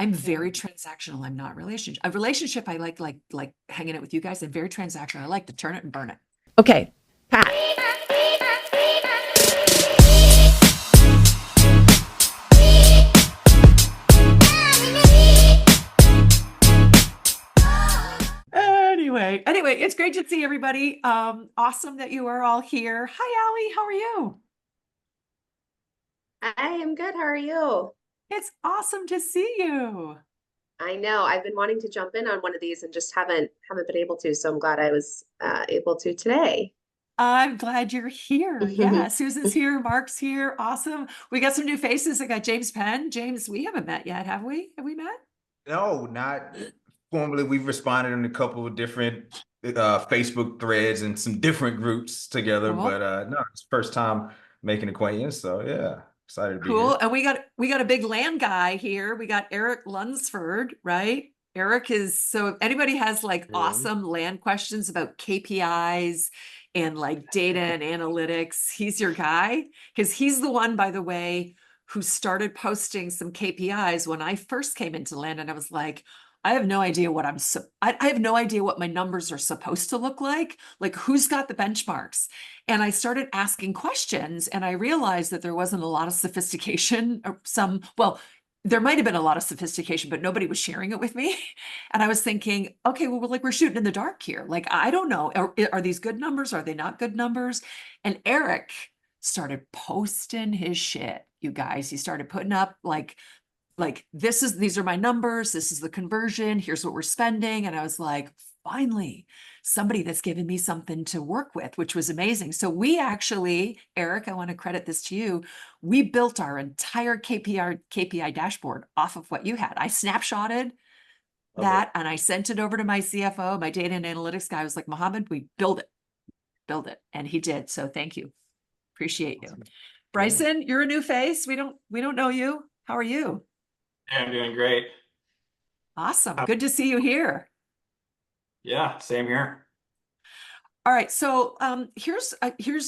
I'm very transactional. I'm not relationship. A relationship, I like hanging out with you guys. I'm very transactional. I like to turn it and burn it. Okay, Pat. Anyway, it's great to see everybody. Awesome that you are all here. Hi, Allie. How are you? I am good. How are you? It's awesome to see you. I know I've been wanting to jump in on one of these and just haven't been able to. So I'm glad I was able to today. I'm glad you're here. Yeah, Susan's here. Mark's here. Awesome. We got some new faces. I got James Penn. James, we haven't met yet, have we? Have we met? No, not formally. We've responded in a couple of different Facebook threads and some different groups together, Cool. but no, it's first time making acquaintance. So yeah, excited to be Cool. here. And we got a big land guy here. We got Eric Lunsford, right? Eric is, so if anybody has like awesome land questions about KPIs and like data and analytics, he's your guy. Because he's the one, by the way, who started posting some KPIs when I first came into land, and I was like, I have no idea what I have no idea what my numbers are supposed to look like. Like, who's got the benchmarks? And I started asking questions, and I realized that there wasn't a lot of sophistication, or well, there might have been a lot of sophistication, but nobody was sharing it with me. And I was thinking, okay, well, we're shooting in the dark here. Like, I don't know. Are these good numbers? Are they not good numbers? And Eric started posting his shit, you guys. He started putting up like these are my numbers, this is the conversion, here's what we're spending. And I was like, finally, somebody that's given me something to work with, which was amazing. So we actually, Eric, I want to credit this to you. We built our entire KPI dashboard off of what you had. I snapshotted that and I sent it over to my CFO, my data and analytics guy. I was like, Mohammed, we build it. And he did. So thank you. Appreciate you. Bryson, you're a new face. We don't know you. How are you? Yeah, I'm doing great. Awesome. Good to see you here. Yeah, same here. All right. So here's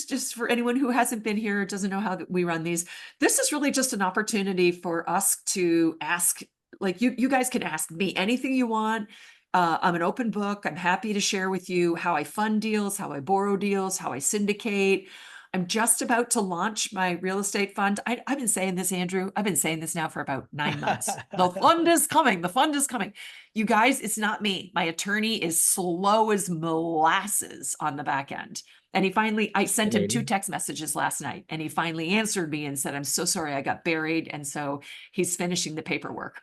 just for anyone who hasn't been here, doesn't know how we run these. This is really just an opportunity for us to ask, like you guys can ask me anything you want. I'm an open book. I'm happy to share with you how I fund deals, how I borrow deals, how I syndicate. I'm just about to launch my real estate fund. I've been saying this, Andrew. I've been saying this now for about 9 months. The fund is coming. The fund is coming. You guys, it's not me. My attorney is slow as molasses on the back end. And I sent him 2 text messages last night, and he finally answered me and said, I'm so sorry, I got buried. And so he's finishing the paperwork.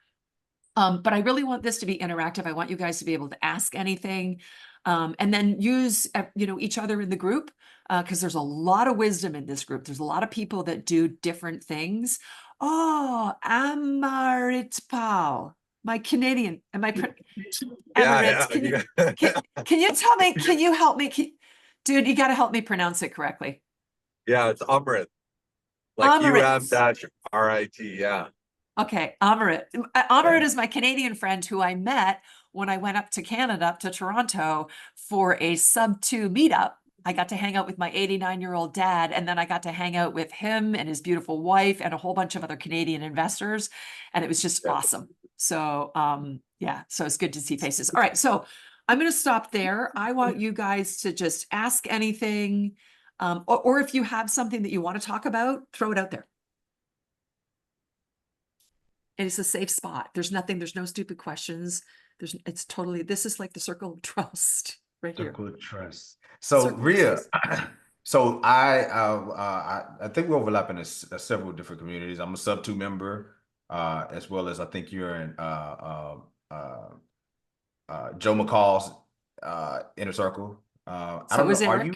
But I really want this to be interactive. I want you guys to be able to ask anything, and then use, each other in the group, because there's a lot of wisdom in this group. There's a lot of people that do different things. Oh, Amarit Pal, my Canadian, Amarit, can you tell me, can you help me? Dude, you got to help me pronounce it correctly. Yeah, it's Amrit. Like UM-RIT, yeah. Okay, Amarit. Amarit is my Canadian friend who I met when I went up to Canada, up to Toronto for a sub-2 meetup. I got to hang out with my 89-year-old dad, and then I got to hang out with him and his beautiful wife and a whole bunch of other Canadian investors, and it was just awesome. So, yeah, so it's good to see faces. All right, so I'm going to stop there. I want you guys to just ask anything, or if you have something that you want to talk about, throw it out there. And it's a safe spot. There's no stupid questions. This is like the circle of trust right here. Circle of trust. So Rhea, so I think we overlap in several different communities. I'm a sub-2 member, as well as I think you're in Joe McCall's inner circle. I don't know. Are you?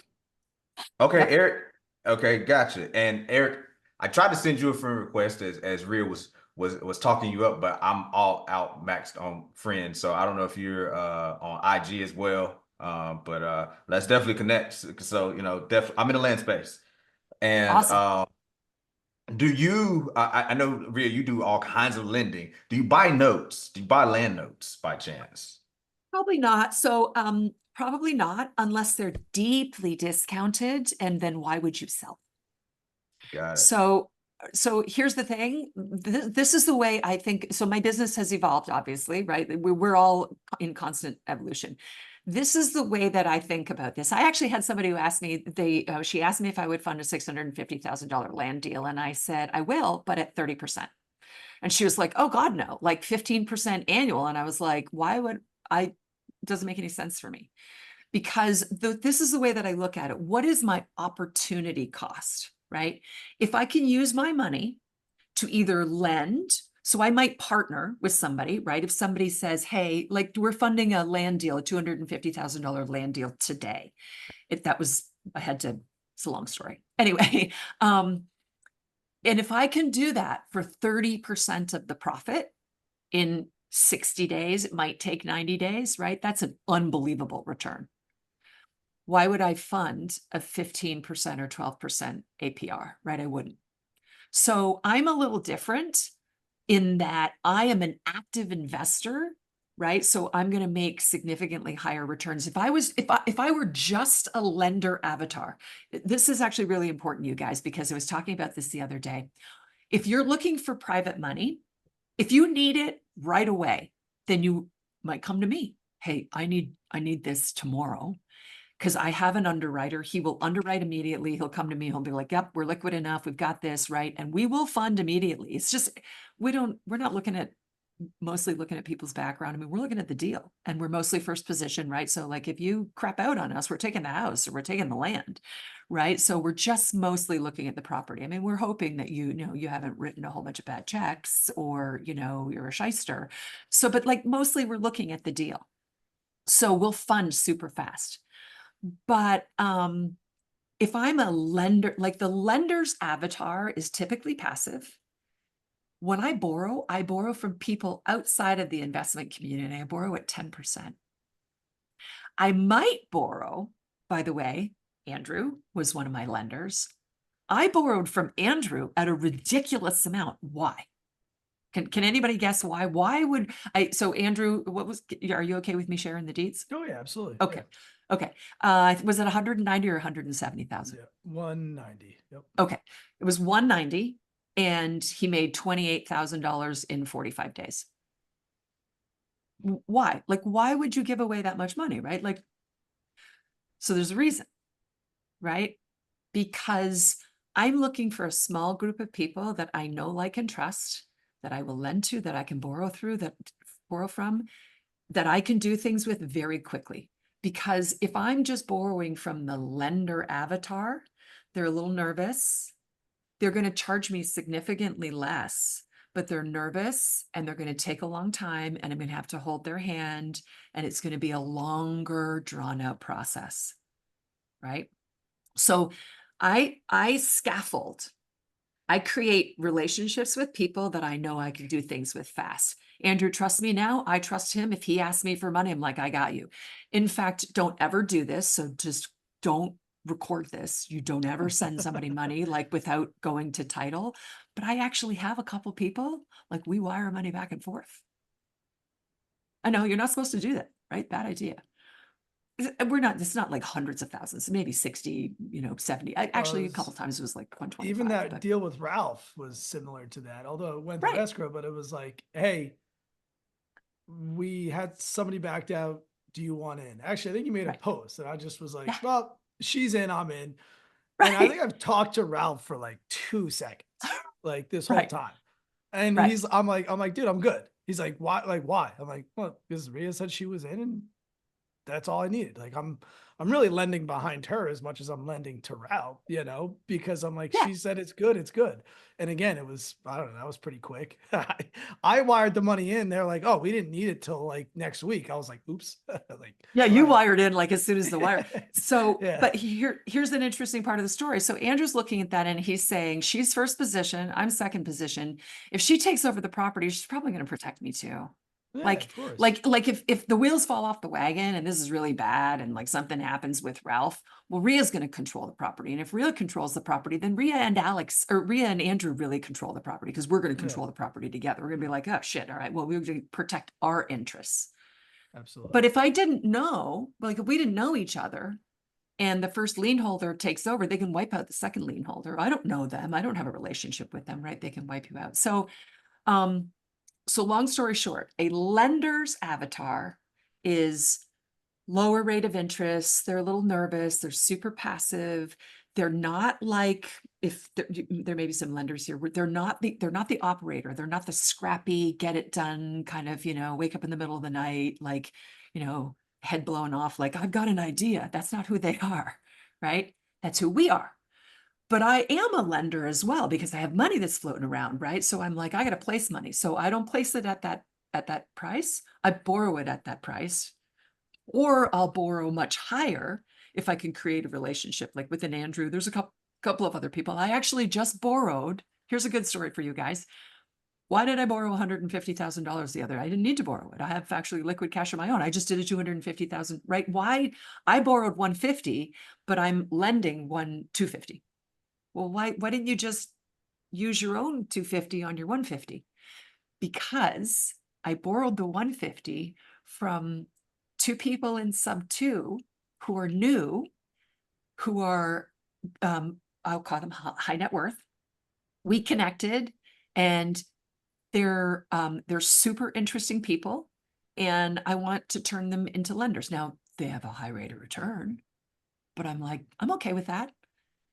Okay, yep. Eric. Okay, gotcha. And Eric, I tried to send you a friend request as Rhea was talking you up, but I'm all out maxed on friends. So I don't know if you're on IG as well. But let's definitely connect. So, I'm in the land space. And awesome. Do you, I know, Rhea, you do all kinds of lending. Do you buy notes? Do you buy land notes by chance? Probably not. So probably not unless they're deeply discounted. And then why would you sell? Got it. So so here's the thing. This is the way I think. So my business has evolved, obviously, right? We're all in constant evolution. This is the way that I think about this. I actually had somebody who asked me, she asked me if I would fund a $650,000 land deal. And I said, I will, but at 30%. And she was like, oh God, no, like 15% annual. And I was like, why would I, doesn't make any sense for me. Because this is the way that I look at it. What is my opportunity cost, right? If I can use my money to either lend, so I might partner with somebody, right? If somebody says, hey, like we're funding a land deal, a $250,000 land deal today. If that was, it's a long story. Anyway, and if I can do that for 30% of the profit in 60 days, it might take 90 days, right? That's an unbelievable return. Why would I fund a 15% or 12% APR, right? I wouldn't. So I'm a little different in that I am an active investor, right? So I'm going to make significantly higher returns. If I were just a lender avatar, this is actually really important, you guys, because I was talking about this the other day. If you're looking for private money, if you need it right away, then you might come to me. Hey, I need this tomorrow. Because I have an underwriter, he will underwrite immediately. He'll come to me, he'll be like, yep, we're liquid enough. We've got this, right? And we will fund immediately. It's just, we're not mostly looking at people's background. I mean, we're looking at the deal and we're mostly first position, right? So like if you crap out on us, we're taking the house or we're taking the land, right? So we're just mostly looking at the property. I mean, we're hoping that you haven't written a whole bunch of bad checks or, you're a shyster. So, but like mostly we're looking at the deal. So we'll fund super fast. But if I'm a lender, like the lender's avatar is typically passive. When I borrow from people outside of the investment community. I borrow at 10%. I might borrow, by the way, Andrew was one of my lenders. I borrowed from Andrew at a ridiculous amount. Why? Can anybody guess why? Why would I? So Andrew, are you okay with me sharing the deeds? Oh yeah, absolutely. Okay. Yeah. Okay. Was it 190 or 170,000? Yeah, 190. Yep. Okay. It was 190 and he made $28,000 in 45 days. Why? Like, why would you give away that much money, right? Like, so there's a reason, right? Because I'm looking for a small group of people that I know, like, and trust, that I will lend to, that I can borrow from, that I can do things with very quickly. Because if I'm just borrowing from the lender avatar, they're a little nervous. They're going to charge me significantly less, but they're nervous and they're going to take a long time and I'm going to have to hold their hand and it's going to be a longer drawn out process, right? So I scaffold. I create relationships with people that I know I can do things with fast. Andrew trusts me now. I trust him. If he asks me for money, I'm like, I got you. In fact, don't ever do this. So just don't record this. You don't ever send somebody money like without going to title. But I actually have a couple people, like we wire money back and forth. I know you're not supposed to do that, right? Bad idea. It's not like hundreds of thousands, maybe 60, 70. Actually, a couple times it was like 125. Even that deal with Ralph was similar to that, although it went through escrow, but it was like, hey, we had somebody backed out. Do you want in? Actually, I think you made a post and I just was like, well, she's in, I'm in. And I think I've talked to Ralph for like 2 seconds, like this whole time. And I'm like, dude, I'm good. He's like, why? Like, why? I'm like, well, because Rhea said she was in and that's all I needed. Like, I'm really lending behind her as much as I'm lending to Ralph, because I'm like, she said it's good. It's good. And again, it was, I don't know, that was pretty quick. I wired the money in. They're like, oh, we didn't need it till like next week. I was like, oops. Like, you wired in like as soon as the wire. So, but here's an interesting part of the story. So Andrew's looking at that and he's saying, she's first position. I'm second position. If she takes over the property, she's probably going to protect me too. Yeah, like if the wheels fall off the wagon and this is really bad and like something happens with Ralph, well, Rhea's going to control the property. And if Rhea controls the property, then Rhea and Andrew really control the property because we're going to control the property together. We're going to be like, oh shit. All right. Well, we're going to protect our interests. Absolutely. But if I didn't know, like if we didn't know each other, and the first lien holder takes over, they can wipe out the second lien holder. I don't know them. I don't have a relationship with them, right? They can wipe you out. So, so long story short, a lender's avatar is lower rate of interest. They're a little nervous. They're super passive. They're not like, if there may be some lenders here, they're not the operator. They're not the scrappy, get it done kind of, wake up in the middle of the night, like, head blown off, like, I've got an idea. That's not who they are, right? That's who we are. But I am a lender as well because I have money that's floating around, right? So I'm like, I got to place money. So I don't place it at that price. I borrow it at that price, or I'll borrow much higher if I can create a relationship. Like with an Andrew, there's a couple of other people. I actually just borrowed. Here's a good story for you guys. Why did I borrow $150,000 the other? I didn't need to borrow it. I have actually liquid cash of my own. I just did a 250,000, right? Why? I borrowed 150, but I'm lending 250. Well, why didn't you just use your own 250 on your 150? Because I borrowed the 150 from two people in sub 2 who are new, who are, I'll call them high net worth. We connected, and they're super interesting people, and I want to turn them into lenders. Now they have a high rate of return, but I'm like, I'm okay with that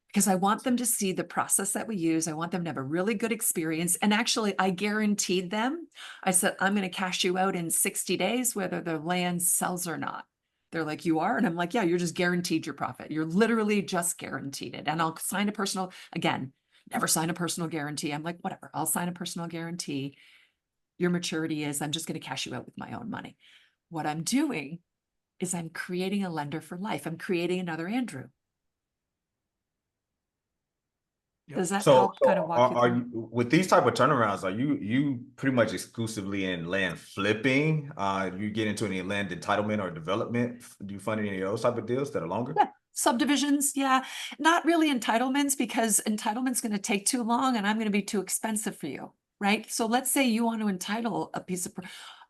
because I want them to see the process that we use. I want them to have a really good experience. And actually, I guaranteed them, I said, I'm going to cash you out in 60 days, whether the land sells or not. They're like, you are? And I'm like, yeah, you're just guaranteed your profit. You're literally just guaranteed it. And I'll sign a personal, again, never sign a personal guarantee. I'm like, whatever, I'll sign a personal guarantee. Your maturity is, I'm just going to cash you out with my own money. What I'm doing is I'm creating a lender for life. I'm creating another Andrew. Does that help kind of walk you are through? you, with these type of turnarounds, are you pretty much exclusively in land flipping? You get into any land entitlement or development? Do you fund any of those type of deals that are longer? Yeah, subdivisions, yeah. Not really entitlements, because entitlement's going to take too long and I'm going to be too expensive for you, right? So let's say you want to entitle a piece of,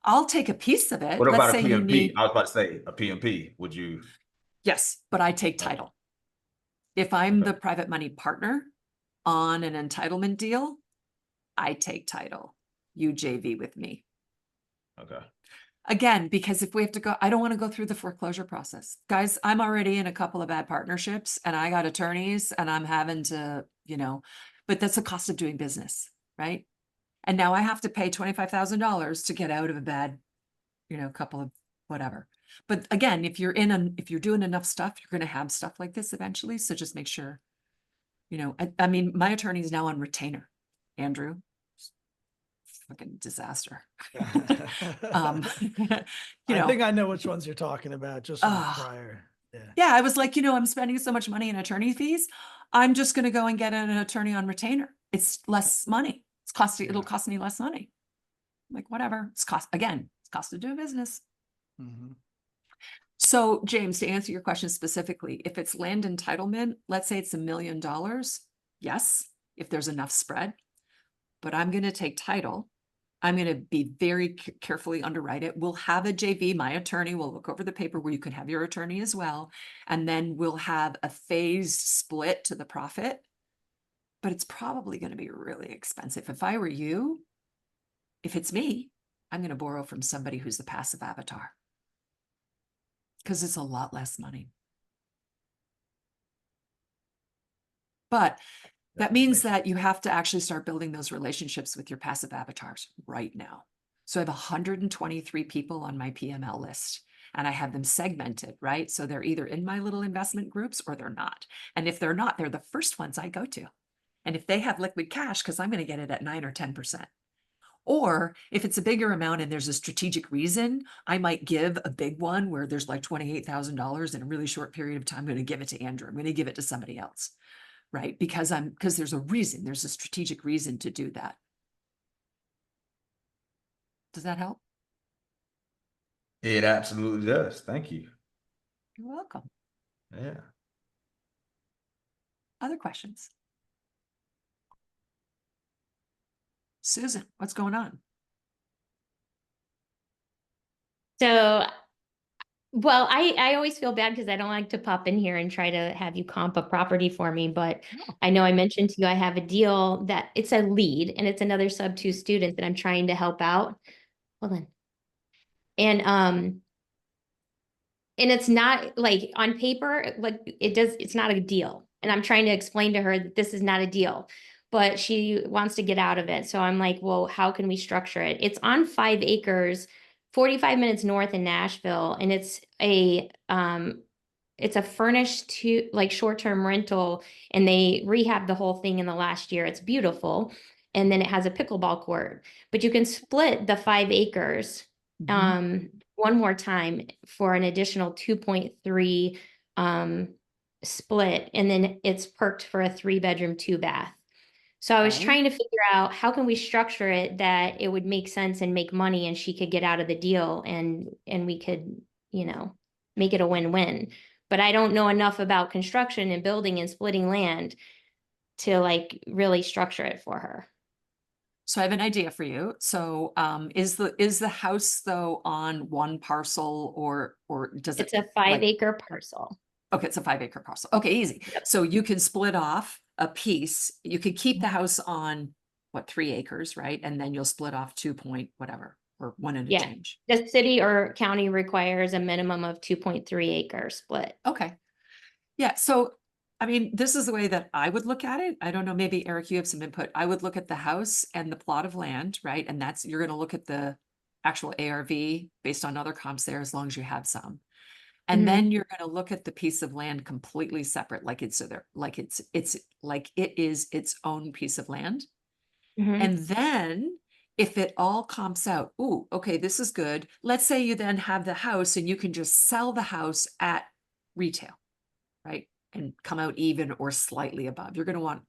I'll take a piece of it. What Let's about a say you PMP? need, I was about to say a PMP. Would you? yes, but I take Okay. title. If I'm Okay. the private money partner on an entitlement deal, I take title. You JV with me. Okay. Again, because if we have to go, I don't want to go through the foreclosure process. Guys, I'm already in a couple of bad partnerships and I got attorneys and I'm having to, but that's the cost of doing business, right? And now I have to pay $25,000 to get out of a bad, couple of whatever. But again, if you're doing enough stuff, you're going to have stuff like this eventually. So just make sure, I mean, my attorney is now on retainer, Andrew. Fucking disaster. I think I know which ones you're talking about just from prior. Yeah, I was like, I'm spending so much money in attorney fees. I'm just going to go and get an attorney on retainer. It's less money. It'll cost me less money. I'm like, whatever. It's cost of doing business. Mm-hmm. So James, to answer your question specifically, if it's land entitlement, let's say it's $1 million. Yes, if there's enough spread, but I'm going to take title. I'm going to be very carefully underwrite it. We'll have a JV. My attorney will look over the paper where you could have your attorney as well. And then we'll have a phased split to the profit. But it's probably going to be really expensive. If I were you, if it's me, I'm going to borrow from somebody who's the passive avatar. Because it's a lot less money. But that means that you have to actually start building those relationships with your passive avatars right now. So I have 123 people on my PML list and I have them segmented, right? So they're either in my little investment groups or they're not. And if they're not, they're the first ones I go to. And if they have liquid cash, because I'm going to get it at 9 or 10%. Or if it's a bigger amount and there's a strategic reason, I might give a big one where there's like $28,000 in a really short period of time. I'm going to give it to Andrew. I'm going to give it to somebody else. Right? Because there's a reason, there's a strategic reason to do that. Does that help? It absolutely does. Thank you. You're welcome. Yeah. Other questions? Susan, what's going on? So Well, I always feel bad because I don't like to pop in here and try to have you comp a property for me, but I know I mentioned to you I have a deal that it's a lead and it's another sub-2 student that I'm trying to help out. Hold on. And it's not like on paper, like it's not a deal. And I'm trying to explain to her that this is not a deal, but she wants to get out of it. So I'm like, well, how can we structure it? It's on 5 acres, 45 minutes north in Nashville, and it's a furnished like short-term rental, and they rehabbed the whole thing in the last year. It's beautiful. And then it has a pickleball court, but you can split the 5 acres one more time for an additional 2.3 split. And then it's perked for a 3-bedroom, 2-bath. So I was trying to figure out how can we structure it that it would make sense and make money and she could get out of the deal and we could, make it a win-win. But I don't know enough about construction and building and splitting land to like really structure it for her. So I have an idea for you. So is the house though on one parcel or does It's a 5-acre parcel. Okay, it's a 5-acre parcel. Okay, easy. Yep. So you can split off a piece. You could keep the house on 3 acres, right? And then you'll split off 2 point whatever or 1 and a change. The city or county requires a minimum of 2.3 acre split. Okay. Yeah. So I mean, this is the way that I would look at it. I don't know, maybe Eric, you have some input. I would look at the house and the plot of land, right? And you're going to look at the actual ARV based on other comps there, as long as you have some. And then you're going to look at the piece of land completely separate, like it is its own piece of land. And then if it all comps out, ooh, okay, this is good. Let's say you then have the house and you can just sell the house at retail, right? And come out even or slightly above. You're going to want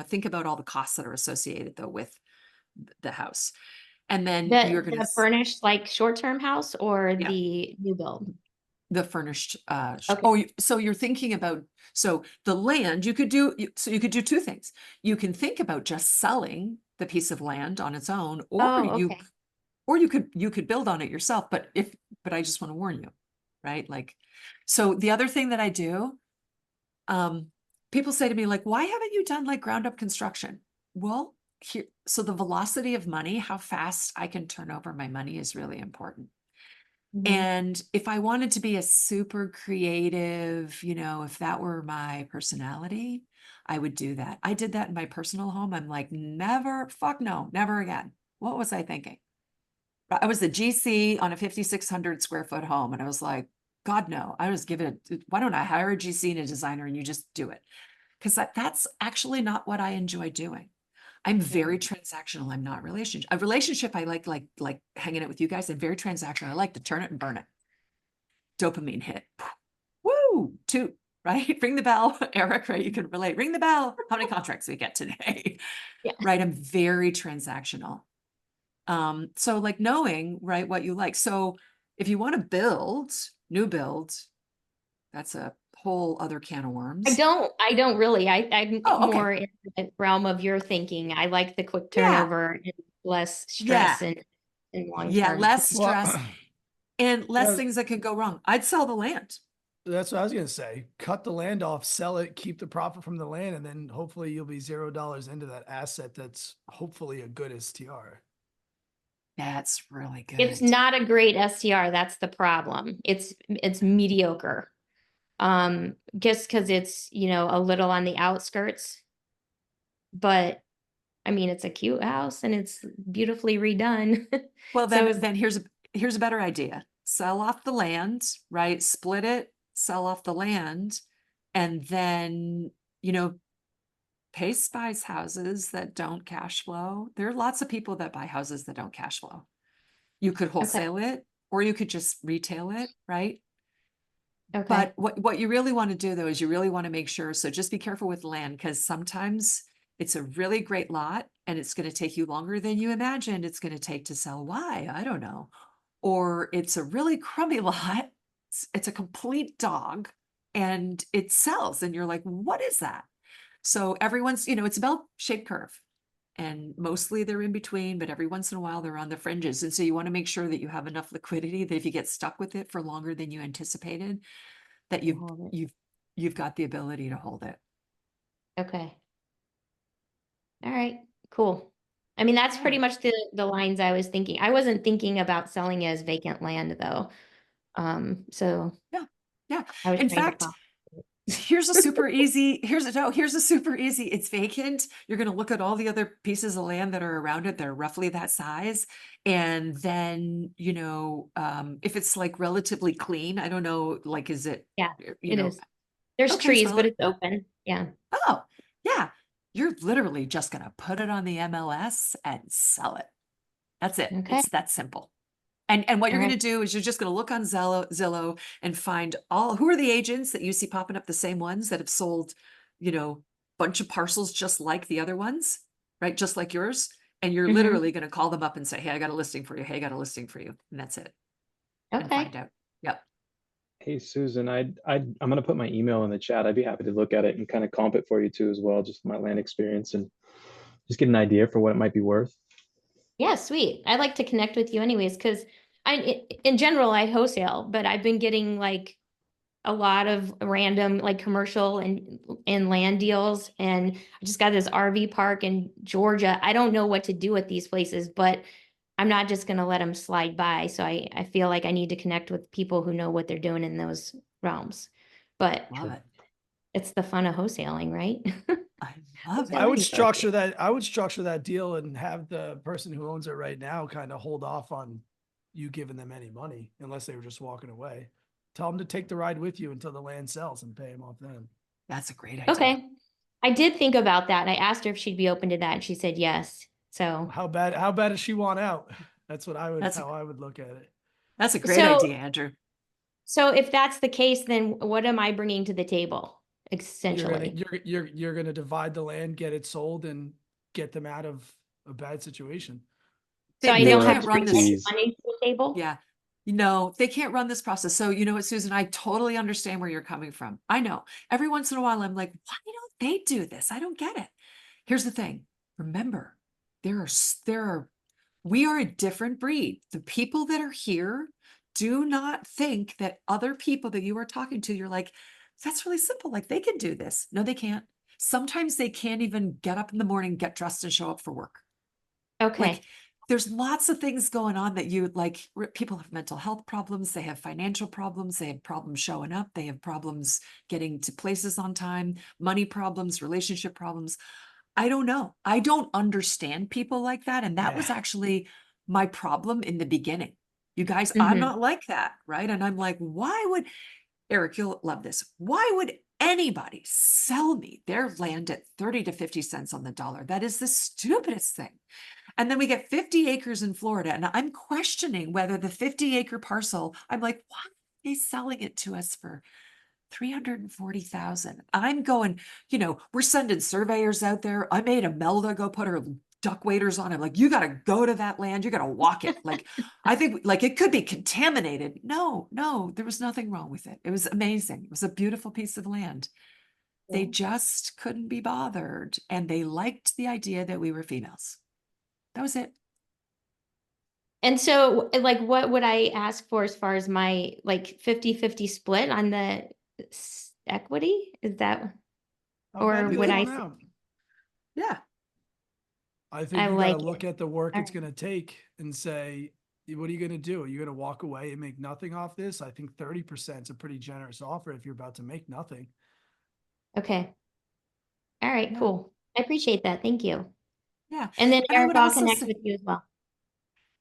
think about all the costs that are associated though with the house. And then you're going to furnished like short-term house or the new build. The furnished Okay. so you're thinking about the land you could do 2 things. You can think about just selling the piece of land on its own, or you could build on it yourself, but I just want to warn you, right? Like, so the other thing that I do, people say to me like, why haven't you done like ground up construction? Well, so the velocity of money, how fast I can turn over my money is really important. And if I wanted to be a super creative, if that were my personality, I would do that. I did that in my personal home. I'm like, never again. What was I thinking? I was the GC on a 5,600 square foot home. And I was like, God, no, I just why don't I hire a GC and a designer and you just do it? Because that's actually not what I enjoy doing. I'm very transactional. I'm not relationship. A relationship, I like hanging out with you guys. I'm very transactional. I like to turn it and burn it. Dopamine hit. Woo! Toot, right? Ring the bell. Eric, right? You can relate. Ring the bell. How many contracts we get today? Yeah. Right. I'm very transactional. So like knowing, right, what you like. So if you want to new build, that's a whole other can of worms. I don't really. I'm okay. more in the realm of your thinking. I like the quick turnover and less stress and long term. Yeah, less stress Well, and less things that could go wrong. I'd sell the land. That's what I was going to say. Cut the land off, sell it, keep the profit from the land, and then hopefully you'll be $0 into that asset that's hopefully a good STR. That's really good. It's not a great STR. That's the problem. It's mediocre. Just because it's, a little on the outskirts. But I mean, it's a cute house and it's beautifully redone. Well, then here's a better idea. Sell off the land, right? Split it, sell off the land, and then, Pace buys houses that don't cash flow. There are lots of people that buy houses that don't cash flow. You could wholesale it, or you could just retail it, right? Okay. But what you really want to do though, is you really want to make sure, so just be careful with land, because sometimes it's a really great lot and it's going to take you longer than you imagined it's going to take to sell. Why? I don't know. Or it's a really crummy lot. It's a complete dog and it sells and you're like, what is that? So everyone's, it's a bell-shaped curve. and mostly they're in between, but every once in a while they're on the fringes. And so you want to make sure that you have enough liquidity that if you get stuck with it for longer than you anticipated, that Hold it. you've got the ability to hold it. Okay. All right, cool. I mean, that's pretty much the lines I was thinking. I wasn't thinking about selling it as vacant land though. So Yeah. I was In trying to fact, here's a super easy, here's a super easy, it's vacant. You're going to look at all the other pieces of land that are around it. They're roughly that size. And then, if it's like relatively clean, I don't know, like, is it, Yeah, you it know, is. There's okay, trees, so but it's open. Yeah. oh, yeah. You're literally just going to put it on the MLS and sell it. That's it. Okay. It's that simple. And what you're All going right. to do is you're just going to look on Zillow and find who are the agents that you see popping up, the same ones that have sold, bunch of parcels just like the other ones, right? Just like yours. And you're Mhm. literally going to call them up and say, hey, I got a listing for you. Hey, I got a listing for you. And that's it. And Okay. find out. Yep. Hey, Susan, I'm going to put my email in the chat. I'd be happy to look at it and kind of comp it for you too, as well, just my land experience and just get an idea for what it might be worth. Yeah, sweet. I'd like to connect with you anyways, because in general, I wholesale, but I've been getting like a lot of random like commercial and land deals. And I just got this RV park in Georgia. I don't know what to do with these places, but I'm not just going to let them slide by. So I feel like I need to connect with people who know what they're doing in those realms. But Love it. it's the fun of wholesaling, right? I love it. I would Exactly. structure that deal and have the person who owns it right now kind of hold off on you giving them any money unless they were just walking away. Tell them to take the ride with you until the land sells and pay them off then. That's a great idea. Okay. I did think about that and I asked her if she'd be open to that and she said yes. So How bad does she want out? That's what I would That's how I would look at it. That's a great So- idea, Andrew. So if that's the case, then what am I bringing to the table? Essentially. You're gonna divide the land, get it sold, and get them out of a bad situation. So I They don't can't have to run bring this. any money to the table? Yeah. No, they can't run this process. So you know what, Susan, I totally understand where you're coming from. I know. Every once in a while, I'm like, why don't they do this? I don't get it. Here's the thing. Remember, we are a different breed. The people that are here do not think that other people that you are talking to, you're like, that's really simple. Like they can do this. No, they can't. Sometimes they can't even get up in the morning, get dressed and show up for work. Okay. Like there's lots of things going on that you like. People have mental health problems. They have financial problems. They have problems showing up. They have problems getting to places on time, money problems, relationship problems. I don't know. I don't understand people like that. And that was actually my problem in the beginning. You guys, I'm Mhm. not like that. Right. And I'm like, why would Eric, you'll love this. Why would anybody sell me their land at 30 to 50 cents on the dollar? That is the stupidest thing. And then we get 50 acres in Florida. And I'm questioning whether the 50-acre parcel, I'm like, why are they selling it to us for 340,000? I'm going, we're sending surveyors out there. I made Imelda go put her duck waders on. I'm like, you got to go to that land. You got to walk it. Like, I think like it could be contaminated. No, there was nothing wrong with it. It was amazing. It was a beautiful piece of land. They Yeah. just couldn't be bothered. And they liked the idea that we were females. That was it. And so like what would I ask for as far as my like 50-50 split on the equity? Is that How Or bad do would they I want s- out? Yeah. I think I you like gotta look it. at the work it's Alright. gonna take and say, what are you gonna do? Are you gonna walk away and make nothing off this? I think 30% is a pretty generous offer if you're about to make nothing. Okay. All right, Yeah. cool. I appreciate that. Thank you. Yeah. And then And I Eric, would I'll also connect say, with you as well.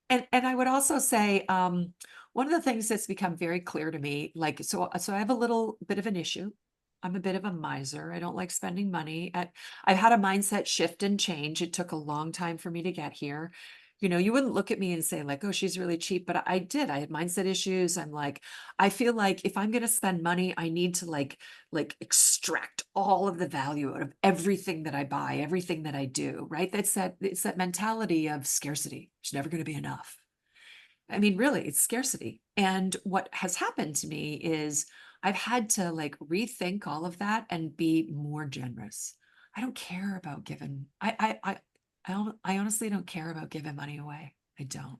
and I would also say, one of the things that's become very clear to me, like, so I have a little bit of an issue. I'm a bit of a miser. I don't like spending money. I've had a mindset shift and change. It took a long time for me to get here. You wouldn't look at me and say like, oh, she's really cheap, but I did. I had mindset issues. I'm like, I feel like if I'm going to spend money, I need to like extract all of the value out of everything that I buy, everything that I do, right? It's that mentality of scarcity. It's never going to be enough. I mean, really, it's scarcity. And what has happened to me is I've had to like rethink all of that and be more generous. I don't care about giving. I honestly don't care about giving money away. I don't.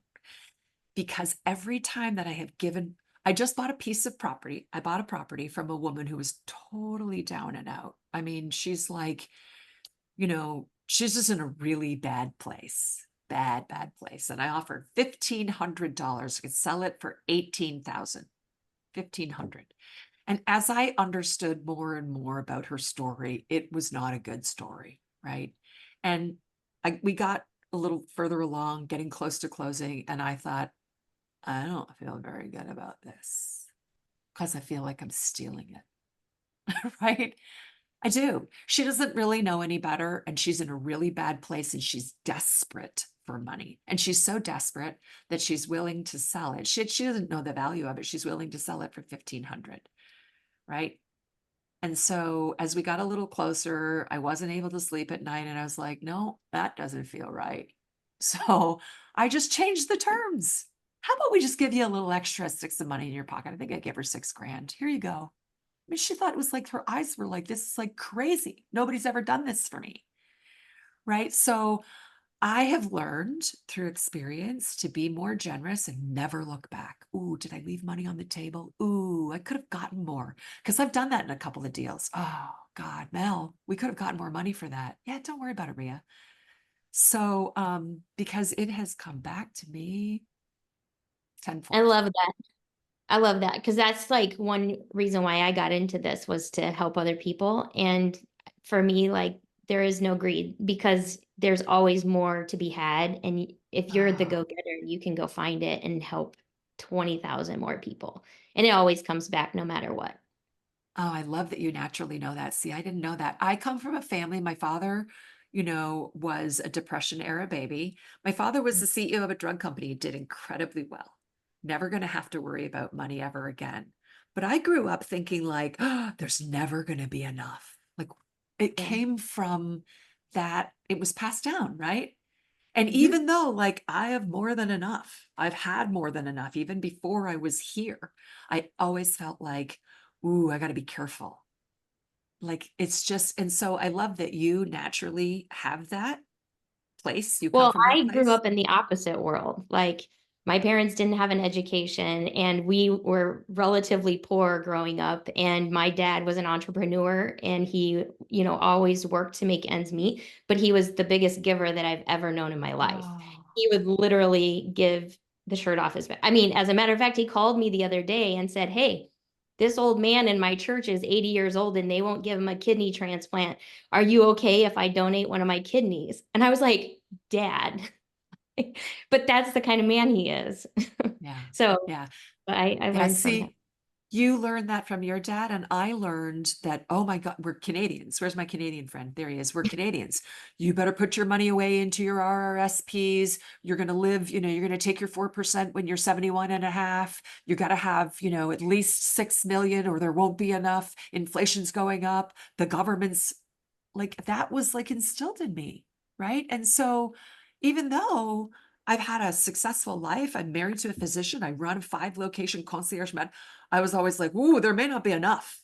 Because every time that I have given, I just bought a piece of property. I bought a property from a woman who was totally down and out. I mean, she's like, she's just in a really bad place, bad place. And I offered $1,500. I could sell it for 18,000, 1,500. And as I understood more and more about her story, it was not a good story, right? And we got a little further along, getting close to closing, and I thought, I don't feel very good about this because I feel like I'm stealing it, right? I do. She doesn't really know any better, and she's in a really bad place, and she's desperate for money. And she's so desperate that she's willing to sell it. She doesn't know the value of it. She's willing to sell it for 1,500, right? And so as we got a little closer, I wasn't able to sleep at night, and I was like, no, that doesn't feel right. So I just changed the terms. How about we just give you a little extra, stick some money in your pocket? I think I gave her $6,000. Here you go. I mean, she thought it was like, her eyes were like, this is like crazy. Nobody's ever done this for me. Right. So I have learned through experience to be more generous and never look back. Ooh, did I leave money on the table? Ooh, I could have gotten more, because I've done that in a couple of deals. Oh God, Mel, we could have gotten more money for that. Yeah, don't worry about it, Rhea. So because it has come back to me tenfold. I love that. I love that, because that's like one reason why I got into this, was to help other people. And for me, like, there is no greed, because there's always more to be had. And if you're the go-getter, you can go find it and help 20,000 more people. And it always comes back no matter what. Oh, I love that you naturally know that. See, I didn't know that. I come from a family. My father, was a Depression era baby. My father was the CEO of a drug company, did incredibly well. Never going to have to worry about money ever again. But I grew up thinking like, oh, there's never going to be enough. Like it came from that, it was passed down, right? And even though like I have more than enough, I've had more than enough, even before I was here, I always felt like, ooh, I got to be careful. Like it's just, and so I love that you naturally have that place. You come Well, from that I grew place. up in the opposite world. Like, my parents didn't have an education, and we were relatively poor growing up. And my dad was an entrepreneur, and he, always worked to make ends meet, but he was the biggest giver that I've ever known in my life. Oh, He would literally give the shirt off his back. I mean, as a matter of fact, he called me the other day and said, hey, this old man in my church is 80 years old and they won't give him a kidney transplant. Are you okay if I donate one of my kidneys? And I was like, Dad. But that's the kind of man he is. yeah. So Yeah. I Yeah. learned from him. See, you learned that from your dad, and I learned that, oh my God, we're Canadians. Where's my Canadian friend? There he is. We're Canadians. You better put your money away into your RRSPs. You're going to live, you're going to take your 4% when you're 71 and a half. You got to have, at least 6 million or there won't be enough. Inflation's going up. The government's like, that was like instilled in me. Right. And so even though I've had a successful life, I'm married to a physician, I run a 5-location concierge med, I was always like, ooh, there may not be enough.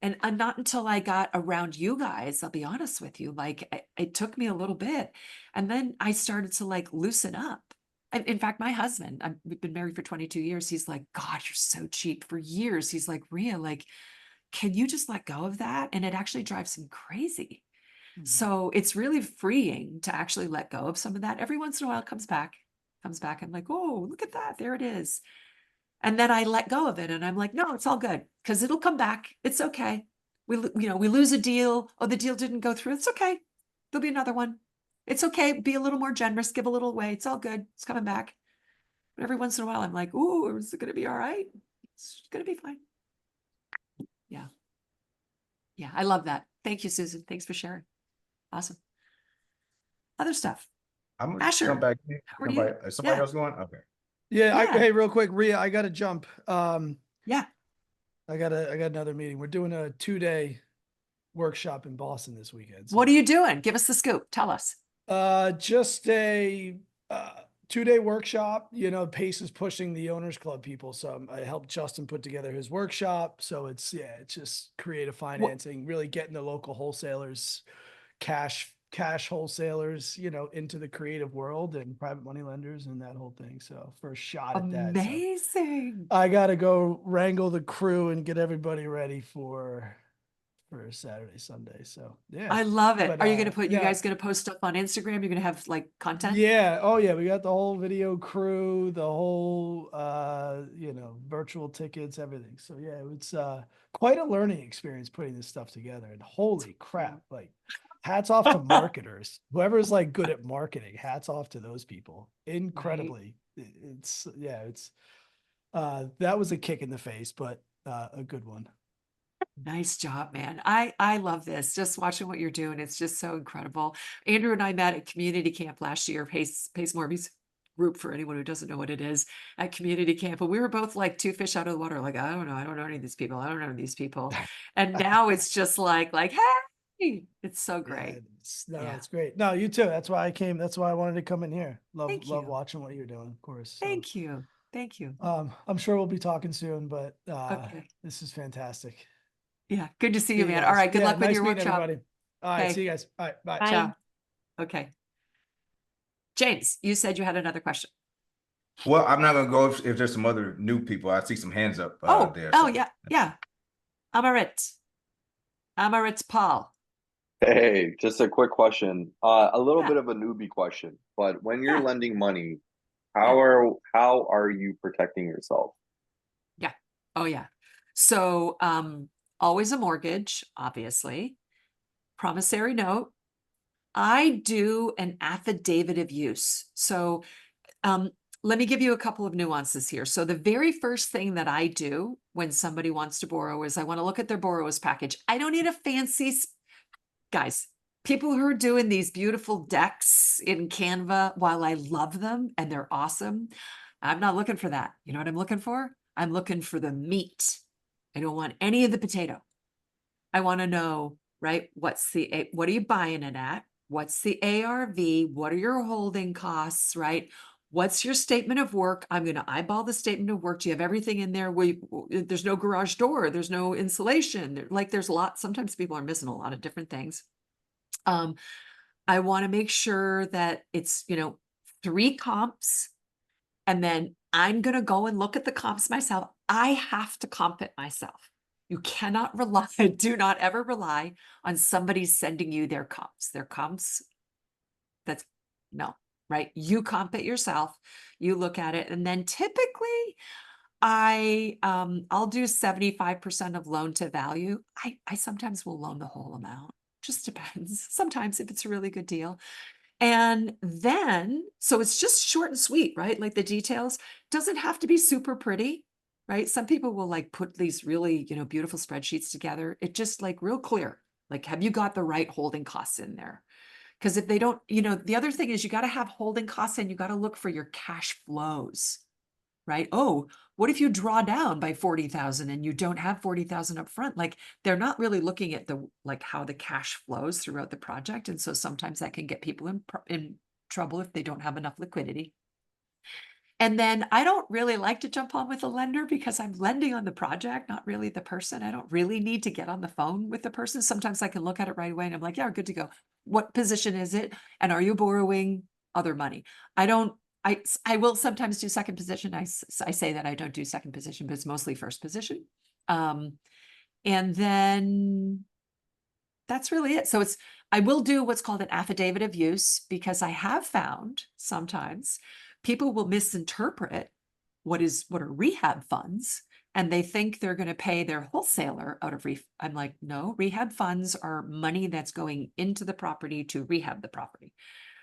And not until I got around you guys, I'll be honest with you, like it took me a little bit. And then I started to like loosen up. And in fact, my husband, we've been married for 22 years. He's like, God, you're so cheap. For years, he's like, Rhea, like, can you just let go of that? And it actually drives him crazy. So it's really freeing to actually let go of some of that. Every once in a while it comes back. I'm like, oh, look at that. There it is. And then I let go of it and I'm like, no, it's all good because it'll come back. It's okay. We lose a deal. Oh, the deal didn't go through. It's okay. There'll be another one. It's okay. Be a little more generous, give a little away. It's all good. It's coming back. But every once in a while I'm like, ooh, is it going to be all right? It's going to be fine. Yeah. Yeah. I love that. Thank you, Susan. Thanks for sharing. Awesome. Other stuff. I'm gonna Asher, jump back. how are you? Is somebody Yeah. else going? Okay. Yeah, Yeah. hey, real quick, Rhea, I gotta jump. Yeah. I got another meeting. We're doing a 2-day workshop in Boston this weekend. What are you doing? Give us the scoop. Tell us. Just a 2-day workshop. Pace is pushing the owners club people, so I helped Justin put together his workshop. So it's just creative financing, really getting the local wholesalers cash cash wholesalers, you know, into the creative world and private money lenders and that whole thing. So first shot at that. So Amazing. I got to go wrangle the crew and get everybody ready for Saturday, Sunday. So yeah, I love it. but, Are you going to put, you yeah. guys going to post stuff on Instagram? You're going to have like content? Yeah. Oh yeah. We got the whole video crew, the whole, you know, virtual tickets, everything. So yeah, it's, quite a learning experience putting this stuff together, and holy crap, like hats off to marketers, whoever's like good at marketing, hats off to those people. Incredibly. It's, yeah, it's, that was a kick in the face, but, a good one. Nice job, man. I love this. Just watching what you're doing. It's just so incredible. Andrew and I met at community camp last year, Pace Morby's group, for anyone who doesn't know what it is, at community camp. And we were both like two fish out of the water. Like, I don't know any of these people. I don't know these people. And now it's just like, hey, it's so great. Yeah, it's great. No, you too. That's why I came. That's why I wanted to come in here. Love Thank love you. watching what you're doing, of course. So, Thank you. Thank you. I'm sure we'll be talking soon, but Okay. this is fantastic. Yeah. Good to see you, See man. guys. All right. Good Yeah, luck with nice your meeting workshop. everybody. All right. Okay. See you guys. All right. Bye. Bye. Ciao. Okay. James, you said you had another question. Well, I'm not gonna go if there's some other new people. I see some hands up there. Oh, so. yeah. Amarit Paul. Hey, just a quick question. A little Yeah. bit of a newbie question, but when you're Yeah. lending money, how are you protecting yourself? Yeah. Oh, yeah. So, always a mortgage, obviously. Promissory note. I do an affidavit of use. So, let me give you a couple of nuances here. So the very first thing that I do when somebody wants to borrow is I want to look at their borrower's package. I don't need a fancy, guys, people who are doing these beautiful decks in Canva, while I love them and they're awesome, I'm not looking for that. You know what I'm looking for? I'm looking for the meat. I don't want any of the potato. I want to know, right? What are you buying it at? What's the ARV? What are your holding costs, right? What's your statement of work? I'm going to eyeball the statement of work. Do you have everything in there? There's no garage door. There's no insulation. Like there's a lot. Sometimes people are missing a lot of different things. I want to make sure that it's, 3 comps. And then I'm going to go and look at the comps myself. I have to comp it myself. You cannot rely, do not ever rely on somebody sending you their comps. Their comps, no, right? You comp it yourself, you look at it, and then typically I'll do 75% of loan to value. I sometimes will loan the whole amount. Just depends. Sometimes if it's a really good deal. And then, so it's just short and sweet, right? Like the details doesn't have to be super pretty, right? Some people will like put these really, beautiful spreadsheets together. It just like real clear, like, have you got the right holding costs in there? Because if they don't, the other thing is you got to have holding costs and you got to look for your cash flows, right? Oh, what if you draw down by 40,000 and you don't have 40,000 up front? Like they're not really looking at how the cash flows throughout the project. And so sometimes that can get people in trouble if they don't have enough liquidity. And then I don't really like to jump on with a lender because I'm lending on the project, not really the person. I don't really need to get on the phone with the person. Sometimes I can look at it right away and I'm like, yeah, we're good to go. What position is it? And are you borrowing other money? I will sometimes do second position. I say that I don't do second position, but it's mostly first position. And then that's really it. So I will do what's called an affidavit of use because I have found sometimes people will misinterpret what are rehab funds and they think they're going to pay their wholesaler out of I'm like, no, rehab funds are money that's going into the property to rehab the property.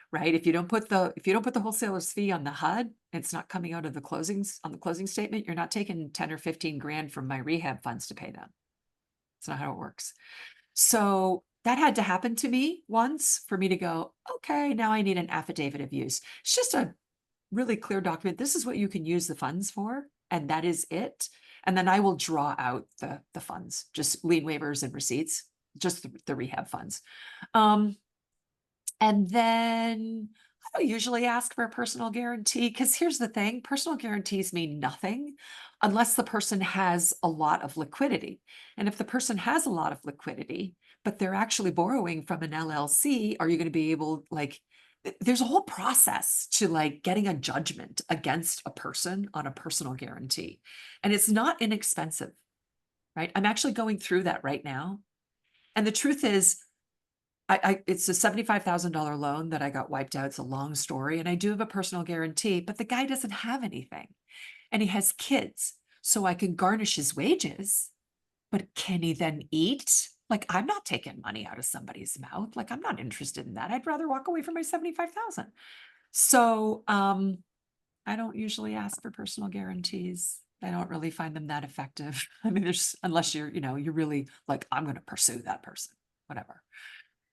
Right? If you don't put the wholesaler's fee on the HUD, it's not coming out of the closing statement. You're not taking 10 or 15 grand from my rehab funds to pay them. It's not how it works. So that had to happen to me once for me to go, okay, now I need an affidavit of use. It's just a really clear document. This is what you can use the funds for, and that is it. And then I will draw out the funds, just lien waivers and receipts, just the rehab funds. And then I don't usually ask for a personal guarantee because here's the thing, personal guarantees mean nothing unless the person has a lot of liquidity. And if the person has a lot of liquidity, but they're actually borrowing from an LLC. Are you going to be able, like, there's a whole process to like getting a judgment against a person on a personal guarantee. And it's not inexpensive, right? I'm actually going through that right now. And the truth is, it's a $75,000 loan that I got wiped out. It's a long story. And I do have a personal guarantee, but the guy doesn't have anything. And he has kids. So I can garnish his wages, but can he then eat? Like, I'm not taking money out of somebody's mouth. Like, I'm not interested in that. I'd rather walk away from my 75,000. So, I don't usually ask for personal guarantees. I don't really find them that effective. I mean, unless you're, you're really like, I'm going to pursue that person, whatever.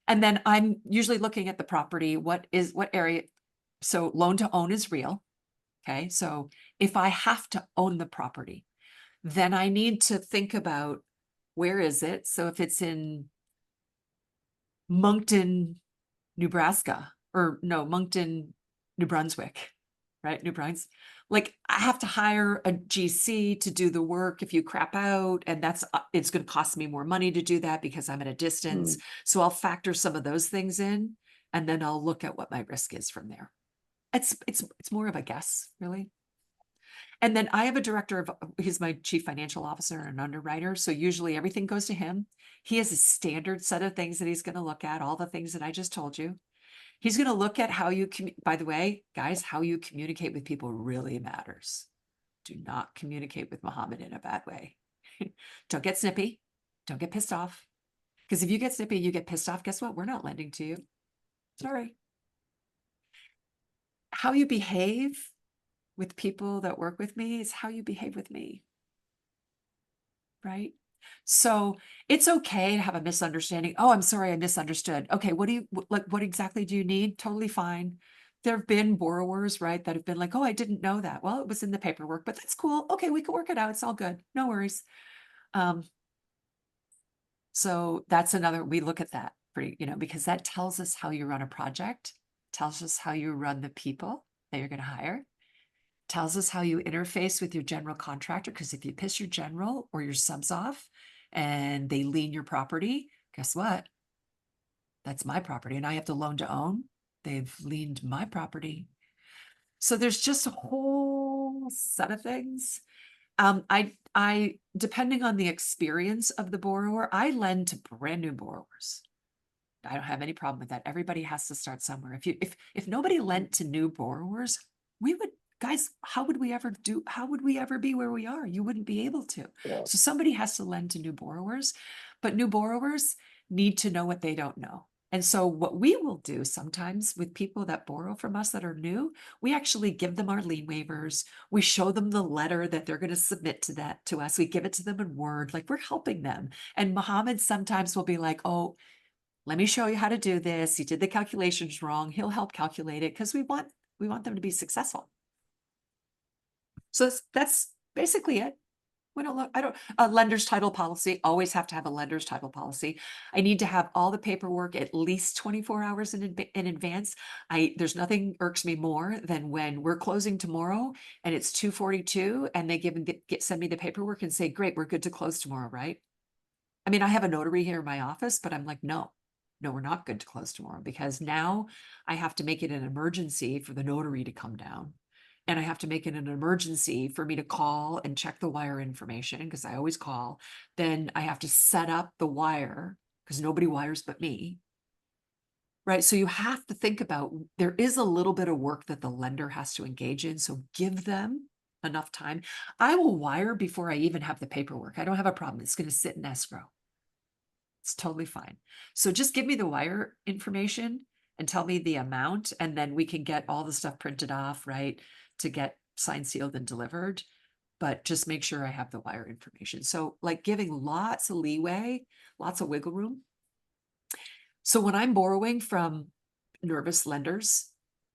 And then I'm usually looking at the property. What area? So loan to own is real. Okay. So if I have to own the property, then I need to think about where is it? So if it's in Moncton, Nebraska, or no, Moncton, New Brunswick, right? New Brunswick. Like, I have to hire a GC to do the work if you crap out, and it's going to cost me more money to do that because I'm at a distance. So I'll factor some of those things in, and then I'll look at what my risk is from there. It's more of a guess, really. And then I have a director he's my chief financial officer and underwriter. So usually everything goes to him. He has a standard set of things that he's going to look at, all the things that I just told you. He's going to look at how you, by the way, guys, how you communicate with people really matters. Do not communicate with Muhammad in a bad way. Don't get snippy. Don't get pissed off. Because if you get snippy, you get pissed off, guess what? We're not lending to you. Sorry. How you behave with people that work with me is how you behave with me. Right? So it's okay to have a misunderstanding. Oh, I'm sorry, I misunderstood. Okay, what exactly do you need? Totally fine. There have been borrowers, right, that have been like, oh, I didn't know that. Well, it was in the paperwork, but that's cool. Okay, we can work it out. It's all good. No worries. So that's we look at that because that tells us how you run a project, tells us how you run the people that you're going to hire, tells us how you interface with your general contractor. Because if you piss your general or your subs off and they lien your property, guess what? That's my property and I have the loan to own. They've liened my property. So there's just a whole set of things. I depending on the experience of the borrower, I lend to brand new borrowers. I don't have any problem with that. Everybody has to start somewhere. If nobody lent to new borrowers, guys, how would we ever be where we are? You wouldn't be able to. Yeah. So somebody has to lend to new borrowers, but new borrowers need to know what they don't know. And so what we will do sometimes with people that borrow from us that are new, we actually give them our lien waivers. We show them the letter that they're going to submit to us. We give it to them in Word, like we're helping them. And Muhammad sometimes will be like, oh, let me show you how to do this. You did the calculations wrong. He'll help calculate it because we want them to be successful. So that's basically it. A lender's title policy, always have to have a lender's title policy. I need to have all the paperwork at least 24 hours in advance. There's nothing irks me more than when we're closing tomorrow and it's 2:42 and they send me the paperwork and say, great, we're good to close tomorrow, right? I mean, I have a notary here in my office, but I'm like, no, we're not good to close tomorrow because now I have to make it an emergency for the notary to come down. And I have to make it an emergency for me to call and check the wire information because I always call. Then I have to set up the wire because nobody wires but me. Right. So you have to think about, there is a little bit of work that the lender has to engage in. So give them enough time. I will wire before I even have the paperwork. I don't have a problem. It's going to sit in escrow. It's totally fine. So just give me the wire information and tell me the amount, and then we can get all the stuff printed off, right, to get signed, sealed, and delivered. But just make sure I have the wire information. So like giving lots of leeway, lots of wiggle room. So when I'm borrowing from nervous lenders,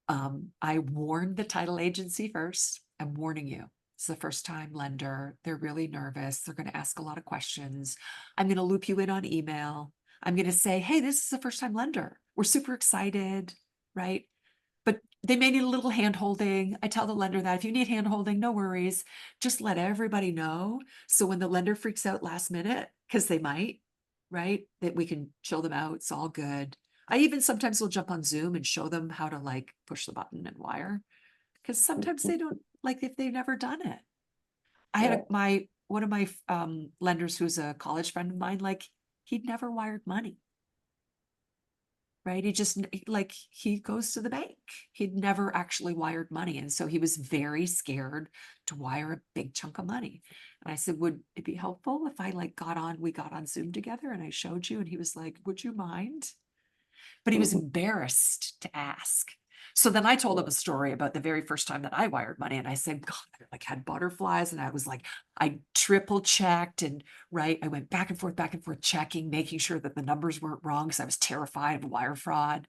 I warn the title agency first. I'm warning you. It's the first time lender. They're really nervous. They're going to ask a lot of questions. I'm going to loop you in on email. I'm going to say, hey, this is a first time lender. We're super excited, right? But they may need a little hand holding. I tell the lender that if you need hand holding, no worries. Just let everybody know. So when the lender freaks out last minute, because they might, right? That we can chill them out. It's all good. I even sometimes will jump on Zoom and show them how to like push the button and wire. Because sometimes they don't, like, if they've never done it. I had one of my lenders who's a college friend of mine, like, he'd never wired money. Right? He just like, he goes to the bank. He'd never actually wired money. And so he was very scared to wire a big chunk of money. And I said, would it be helpful if I like we got on Zoom together and I showed you? And he was like, would you mind? But he was embarrassed to ask. So then I told him a story about the very first time that I wired money. And I said, God, I like had butterflies. And I was like, I triple checked and I went back and forth checking, making sure that the numbers weren't wrong because I was terrified of wire fraud.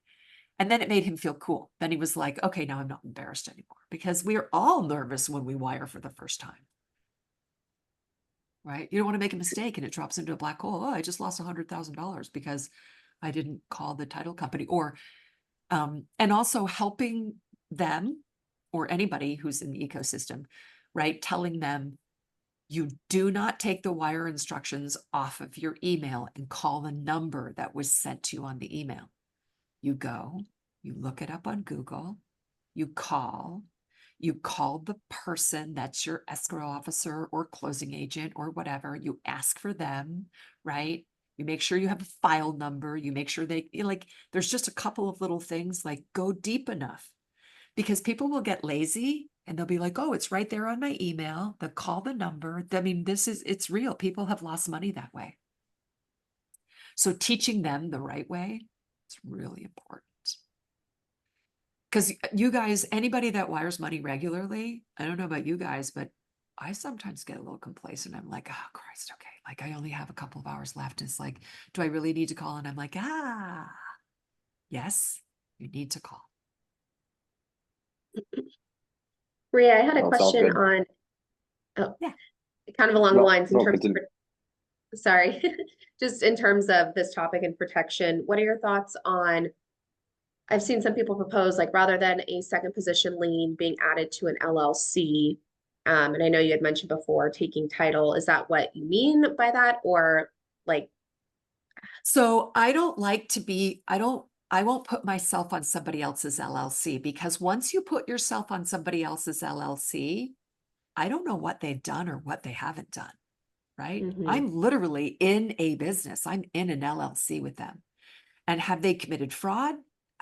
And then it made him feel cool. Then he was like, okay, now I'm not embarrassed anymore, because we are all nervous when we wire for the first time. Right? You don't want to make a mistake and it drops into a black hole. Oh, I just lost $100,000 because I didn't call the title company. Or and also helping them or anybody who's in the ecosystem, right? Telling them, you do not take the wire instructions off of your email and call the number that was sent to you on the email. You go, you look it up on Google, you call the person that's your escrow officer or closing agent or whatever. You ask for them, right? You make sure you have a file number. You make sure like, there's just a couple of little things, like go deep enough, because people will get lazy and they'll be like, oh, it's right there on my email. They'll call the number. I mean, it's real. People have lost money that way. So teaching them the right way is really important. Because you guys, anybody that wires money regularly, I don't know about you guys, but I sometimes get a little complacent. I'm like, oh, Christ, okay. Like, I only have a couple of hours left. It's like, do I really need to call? And I'm like, yes, you need to call. Rhea, I had a That's all question good. on, Yeah. kind of along the lines in No, terms continue. of, sorry, just in terms of this topic and protection. What are your thoughts on, I've seen some people propose, like, rather than a second position lien being added to an LLC, and I know you had mentioned before taking title. Is that what you mean by that? Or like, So I don't like to be, I won't put myself on somebody else's LLC, because once you put yourself on somebody else's LLC, I don't know what they've done or what they haven't done, right? I'm literally in a business. I'm in an LLC with them. And have they committed fraud?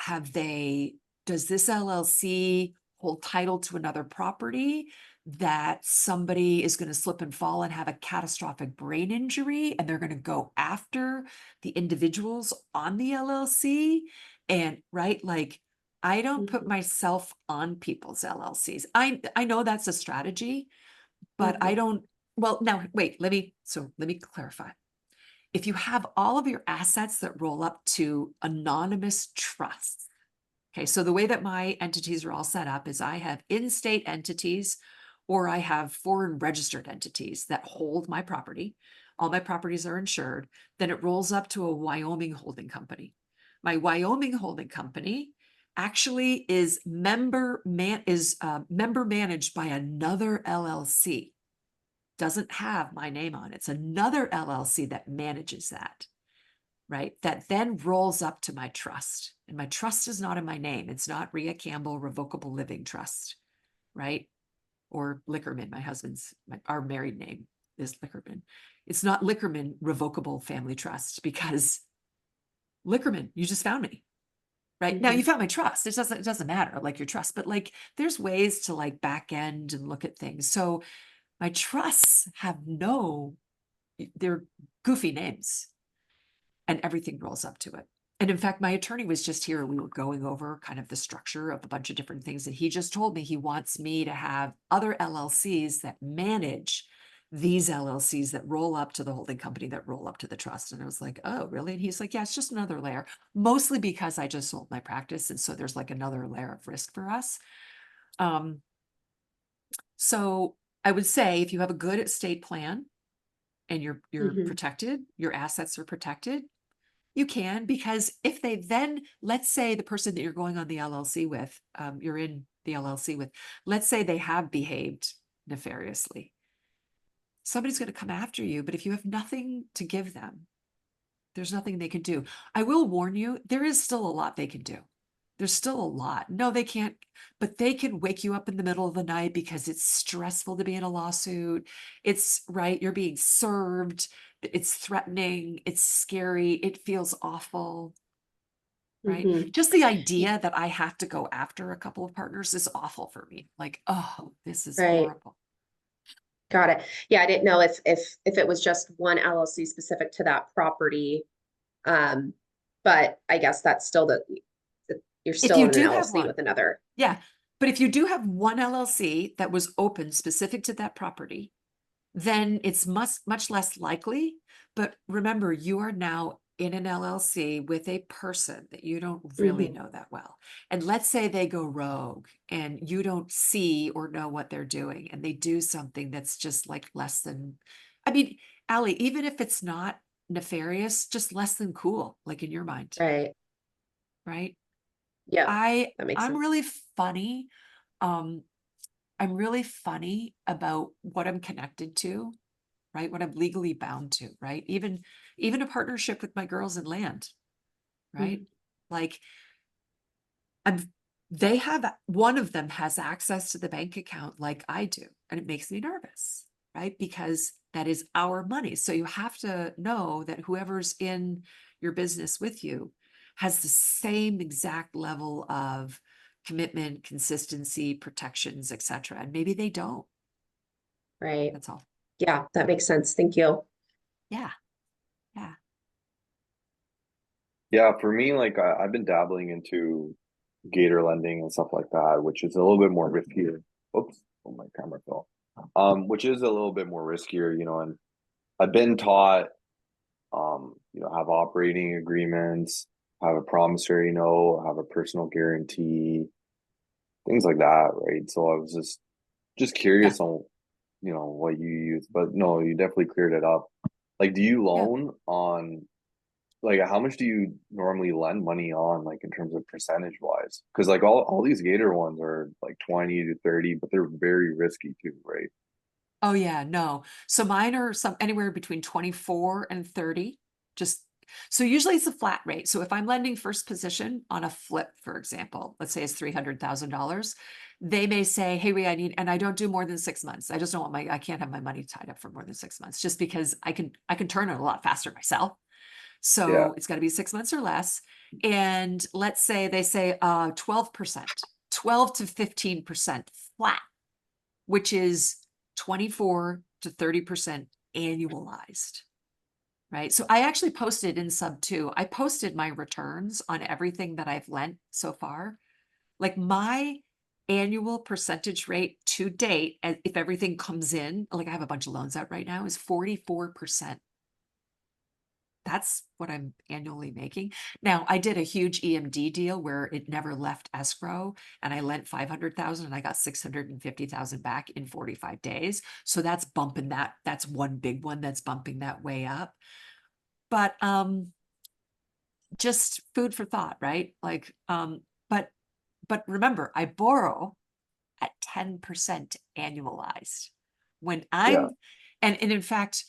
Does this LLC hold title to another property that somebody is going to slip and fall and have a catastrophic brain injury, and they're going to go after the individuals on the LLC? And right, like, I don't put myself on people's LLCs. I know that's a strategy, but I don't, well, now wait, let me clarify. If you have all of your assets that roll up to anonymous trusts, okay, so the way that my entities are all set up is I have in-state entities, or I have foreign registered entities that hold my property. All my properties are insured. Then it rolls up to a Wyoming holding company. My Wyoming holding company actually is member managed by another LLC. Doesn't have my name on it. It's another LLC that manages that, right? That then rolls up to my trust. And my trust is not in my name. It's not Rhea Campbell Revocable Living Trust, right? Or Lickerman, our married name is Lickerman. It's not Lickerman Revocable Family Trust, because Lickerman, you just found me. Right now, you found my trust. It doesn't matter, like, your trust, but like, there's ways to like back end and look at things. So my trusts they're goofy names, and everything rolls up to it. And in fact, my attorney was just here. We were going over kind of the structure of a bunch of different things. And he just told me he wants me to have other LLCs that manage these LLCs that roll up to the holding company, that roll up to the trust. And I was like, oh, really? And he's like, yeah, it's just another layer, mostly because I just sold my practice. And so there's like another layer of risk for us. So I would say, if you have a good estate plan and you're protected, your assets are protected, you can, because if they then, let's say the person that you're going on the LLC with, you're in the LLC with, let's say they have behaved nefariously. Somebody's going to come after you, but if you have nothing to give them, There's nothing they can do. I will warn you, there is still a lot they can do. There's still a lot. No, they can't, but they can wake you up in the middle of the night because it's stressful to be in a lawsuit. It's right. You're being served. It's threatening. It's scary. It feels awful. Right. Mhm. Just the idea that I have to go after a couple of partners is awful for me. Like, oh, this is Right. horrible. Got it. Yeah, I didn't know if it was just one LLC specific to that property. But I guess that's still you're If still you in an do have LLC one, with another. yeah. But if you do have one LLC that was open specific to that property, then it's much less likely. But remember, you are now in an LLC with a person that you don't really know that well. And let's say they go rogue and you don't see or know what they're doing, and they do something that's just like less than, I mean, Allie, even if it's not nefarious, just less than cool, like in your mind, Right. right? Yeah, that makes I'm sense. really funny. I'm really funny about what I'm connected to, right? What I'm legally bound to, right? Even a partnership with my girls in land, right? Like they have, one of them has access to the bank account like I do, and it makes me nervous, right? Because that is our money. So you have to know that whoever's in your business with you has the same exact level of commitment, consistency, protections, etc. And maybe they don't. Right. That's all. Yeah, that makes sense. Thank you. Yeah. Yeah. Yeah, for me, like I've been dabbling into gator lending and stuff like that, which is a little bit more riskier. Oops, oh, my camera fell. Which is a little bit more riskier, you know, and I've been taught, you know, have operating agreements, have a promissory note, have a personal guarantee, things like that, right? So I was just curious on, you know, what you use, but no, you definitely cleared it up. Like, do you loan on, like, how much do you normally lend money on, like, in terms of percentage wise? Because like all these Gator ones are like 20 to 30, but they're very risky too, right? Oh yeah, no. So mine are some anywhere between 24 and 30. Just so usually it's a flat rate. So if I'm lending first position on a flip, for example, let's say it's $300,000, they may say, "Hey, Rhea, I need," and I don't do more than 6 months. I just don't want I can't have my money tied up for more than 6 months, just because I can turn it a lot faster myself. Yeah. So it's got to be 6 months or less. And let's say they say 12%, 12 to 15% flat, which is 24 to 30% annualized, right? So I actually posted in sub 2, I posted my returns on everything that I've lent so far. Like my annual percentage rate to date, if everything comes in, like I have a bunch of loans out right now, is 44%. That's what I'm annually making. Now, I did a huge EMD deal where it never left escrow, and I lent 500,000 and I got 650,000 back in 45 days. So that's bumping that. That's one big one that's bumping that way up. But just food for thought, right? Like but remember, I borrow at 10% annualized. When I'm and in fact,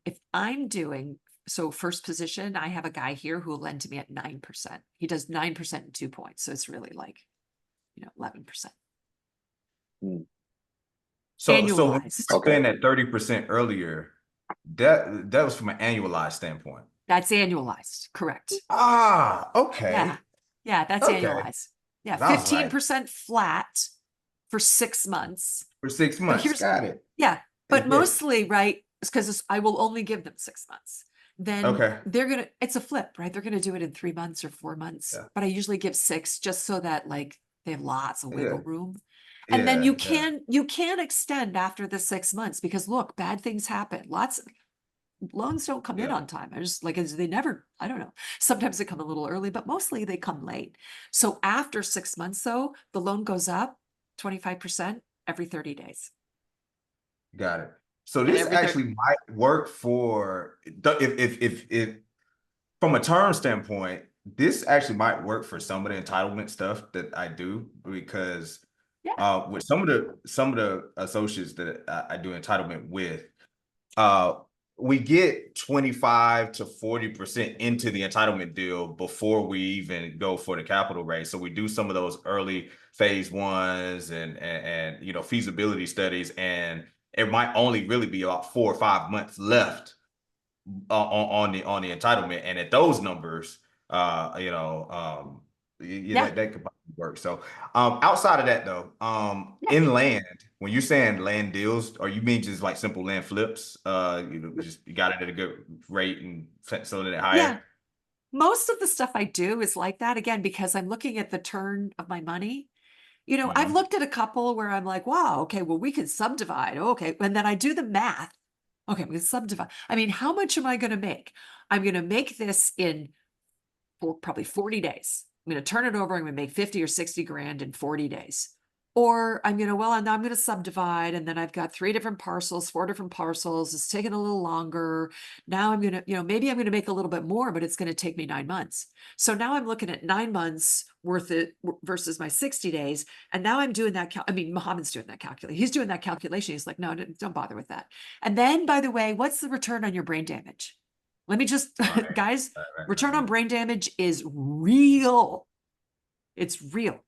if I'm doing so first position, I have a guy here who will lend to me at 9%. He does 9% in 2 points. So it's really like, 11%. So when you Annualized. were saying that 30% earlier, that was from an annualized standpoint. That's annualized, correct. Okay. Yeah. Yeah, that's Okay. annualized. Yeah, I was like, 15% flat for 6 months. for 6 But months. here's Got it. Yeah, but Yeah. mostly, right, it's because I will only give them 6 months. Then Okay. it's a flip, right? They're gonna do it in 3 months or 4 months. Yeah. But I usually give 6 just so that like they have lots of wiggle Yeah. room. And then Yeah. you can extend after the 6 months, because look, bad things happen. Loans don't come in Yeah. on time. I just like they never, I don't know. Sometimes they come a little early, but mostly they come late. So after 6 months though, the loan goes up 25% every 30 days. Got it. So And this every 30 actually might work for if from a term standpoint, this actually might work for some of the entitlement stuff that I do, because with some of the associates that I do entitlement with, we get 25 to 40% into the entitlement deal before we even go for the capital raise. So we do some of those early phase ones and you know, feasibility studies, and it might only really be about 4 or 5 months left on the entitlement. And at those numbers, you know, that could probably work. So outside of that though, in land, when you're saying land deals, or you mean just like simple land flips? You know, just you got it at a good rate and selling it higher? Yeah. Most of the stuff I do is like that, again, because I'm looking at the turn of my money. You know, I've looked at a couple where I'm like, wow, okay, well, we could subdivide. Okay. And then I do the math. Okay, we can subdivide. I mean, how much am I going to make? I'm going to make this in probably 40 days. I'm going to turn it over. I'm going to make 50 or 60 grand in 40 days. Or I'm going to, well, and I'm going to subdivide. And then I've got 3 different parcels, 4 different parcels. It's taking a little longer. Now I'm going to, you know, maybe I'm going to make a little bit more, but it's going to take me 9 months. So now I'm looking at 9 months worth it versus my 60 days. And now I'm doing that. I mean, Mohammed's doing that calculation. He's doing that calculation. He's like, no, don't bother with that. And then, by the way, what's the return on your brain damage? Let me just, guys, return on brain damage is real. It's real.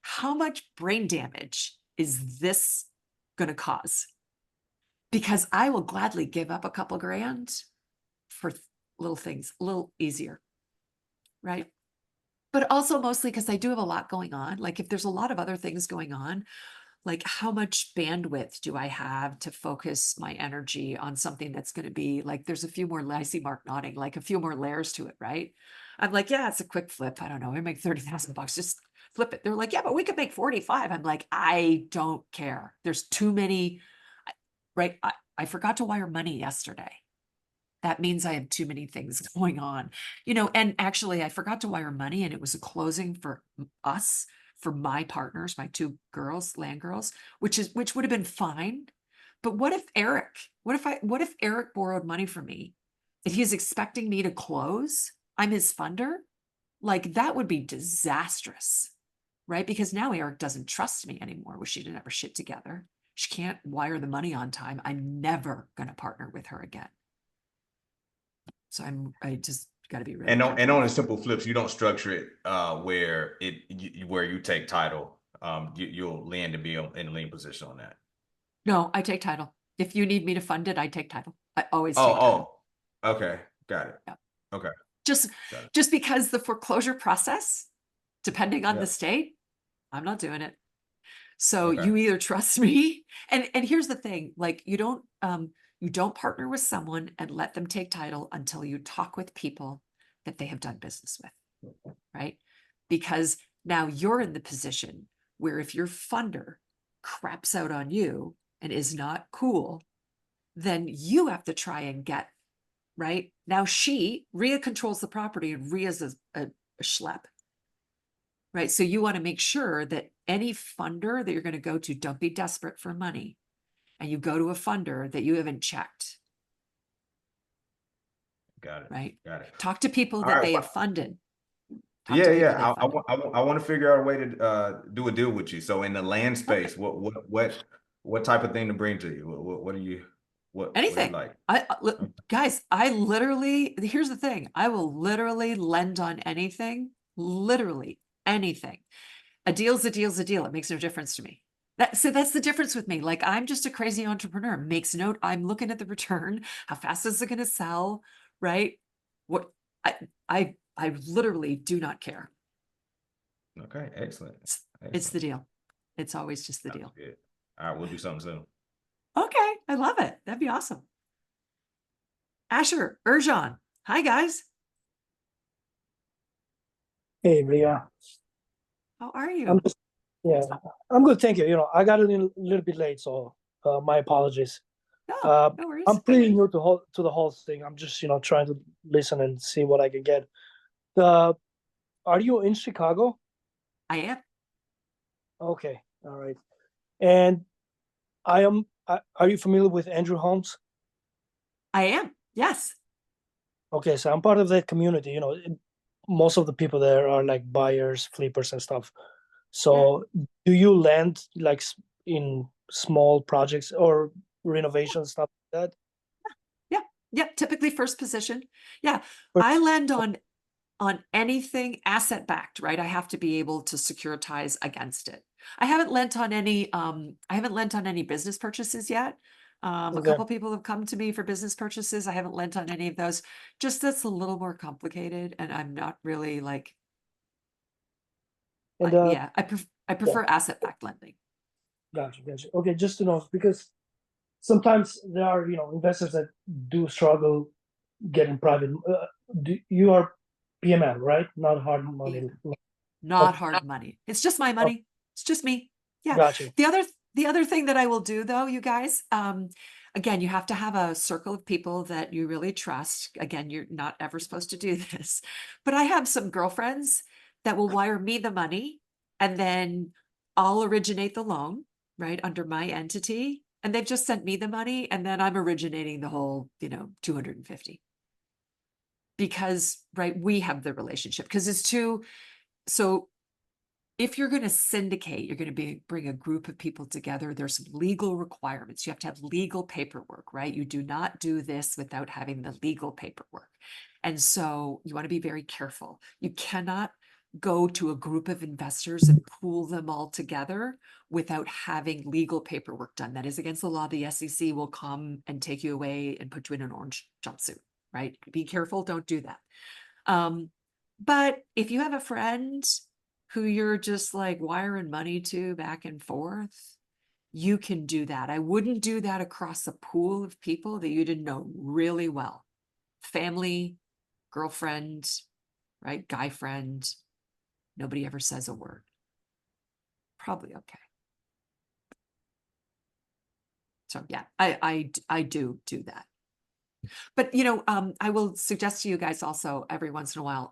How much brain damage is this going to cause? Because I will gladly give up a couple grand for little things, a little easier, right? But also mostly because I do have a lot going on. Like if there's a lot of other things going on, like how much bandwidth do I have to focus my energy on something that's going to be like, there's a few more, I see Mark nodding, like a few more layers to it, right? I'm like, yeah, it's a quick flip. I don't know. We make 30,000 bucks. Just flip it. They're like, yeah, but we could make 45. I'm like, I don't care. There's too many, right? I forgot to wire money yesterday. That means I have too many things going on, you know, and actually I forgot to wire money and it was a closing for us, for my partners, my 2 girls, land girls, which would have been fine. But what if Eric borrowed money from me and he's expecting me to close? I'm his funder. Like that would be disastrous, right? Because now Eric doesn't trust me anymore. We should never shit together. She can't wire the money on time. I'm never going to partner with her again. So I just got to be really. And on the simple flips, you don't structure it where where you take title. You'll land to be in a lien position on that. No, I take title. If you need me to fund it, I take title. I always take title. Okay, got it. Yeah. Okay. Just because the foreclosure process, depending on the state, I'm not doing it. So you either trust me, and here's the thing, like you don't partner with someone and let them take title until you talk with people that they have done business with, right? Because now you're in the position where if your funder craps out on you and is not cool, then you have to try and get, right? Now Rhea controls the property and Rhea's a schlep, right? So you want to make sure that any funder that you're going to go to, don't be desperate for money. And you go to a funder that you haven't checked. Got it. Right. Got it. Talk to people that they have funded. Yeah. I want to figure out a way to do a deal with you. So in the land space, what type of thing to bring to you? What do you anything? What do you like? Guys, I literally, here's the thing. I will literally lend on anything. Literally anything. A deal's a deal's a deal. It makes no difference to me. So that's the difference with me. Like I'm just a crazy entrepreneur. Makes note. I'm looking at the return. How fast is it going to sell? Right? What I literally do not care. Okay, excellent. It's the deal. It's always just the deal. Good. All right, we'll do something soon. Okay, I love it. That'd be awesome. Asher, Erjan. Hi guys. Hey, Rhea. How are you? I'm good. Thank you. You know, I got a little bit late, so my apologies. No worries. I'm pretty new to the whole thing. I'm just, trying to listen and see what I can get. Are you in Chicago? I am. Okay. All right. And are you familiar with Andrew Holmes? I am. Yes. Okay. So I'm part of that community. Most of the people there are like buyers, flippers and stuff. So do you lend like in small projects or renovation stuff like that? Yeah. Yep, typically first position. Yeah, But- I lend on anything asset backed, right? I have to be able to securitize against it. I haven't lent on any business purchases yet. A Okay. couple people have come to me for business purchases. I haven't lent on any of those. Just that's a little more complicated, and I'm not really like, And yeah, I prefer asset backed lending. gotcha. Okay, just to know, because sometimes there are, investors that do struggle getting private. You are PML, right? Not hard money. Not hard money. It's just my money. It's just me. Yeah. Gotcha. The other thing that I will do though, you guys, again, you have to have a circle of people that you really trust. Again, you're not ever supposed to do this, but I have some girlfriends that will wire me the money and then I'll originate the loan, right, under my entity. And they've just sent me the money and then I'm originating the whole, 250. Because, right, we have the relationship because it's too, so if you're going to syndicate, you're going to bring a group of people together. There's some legal requirements. You have to have legal paperwork, right? You do not do this without having the legal paperwork. And so you want to be very careful. You cannot go to a group of investors and pool them all together without having legal paperwork done. That is against the law. The SEC will come and take you away and put you in an orange jumpsuit, right? Be careful. Don't do that. But if you have a friend who you're just like wiring money to back and forth, you can do that. I wouldn't do that across a pool of people that you didn't know really well. Family, girlfriend, right? Guy friend. Nobody ever says a word. Probably okay. So yeah, I do that. But I will suggest to you guys also every once in a while,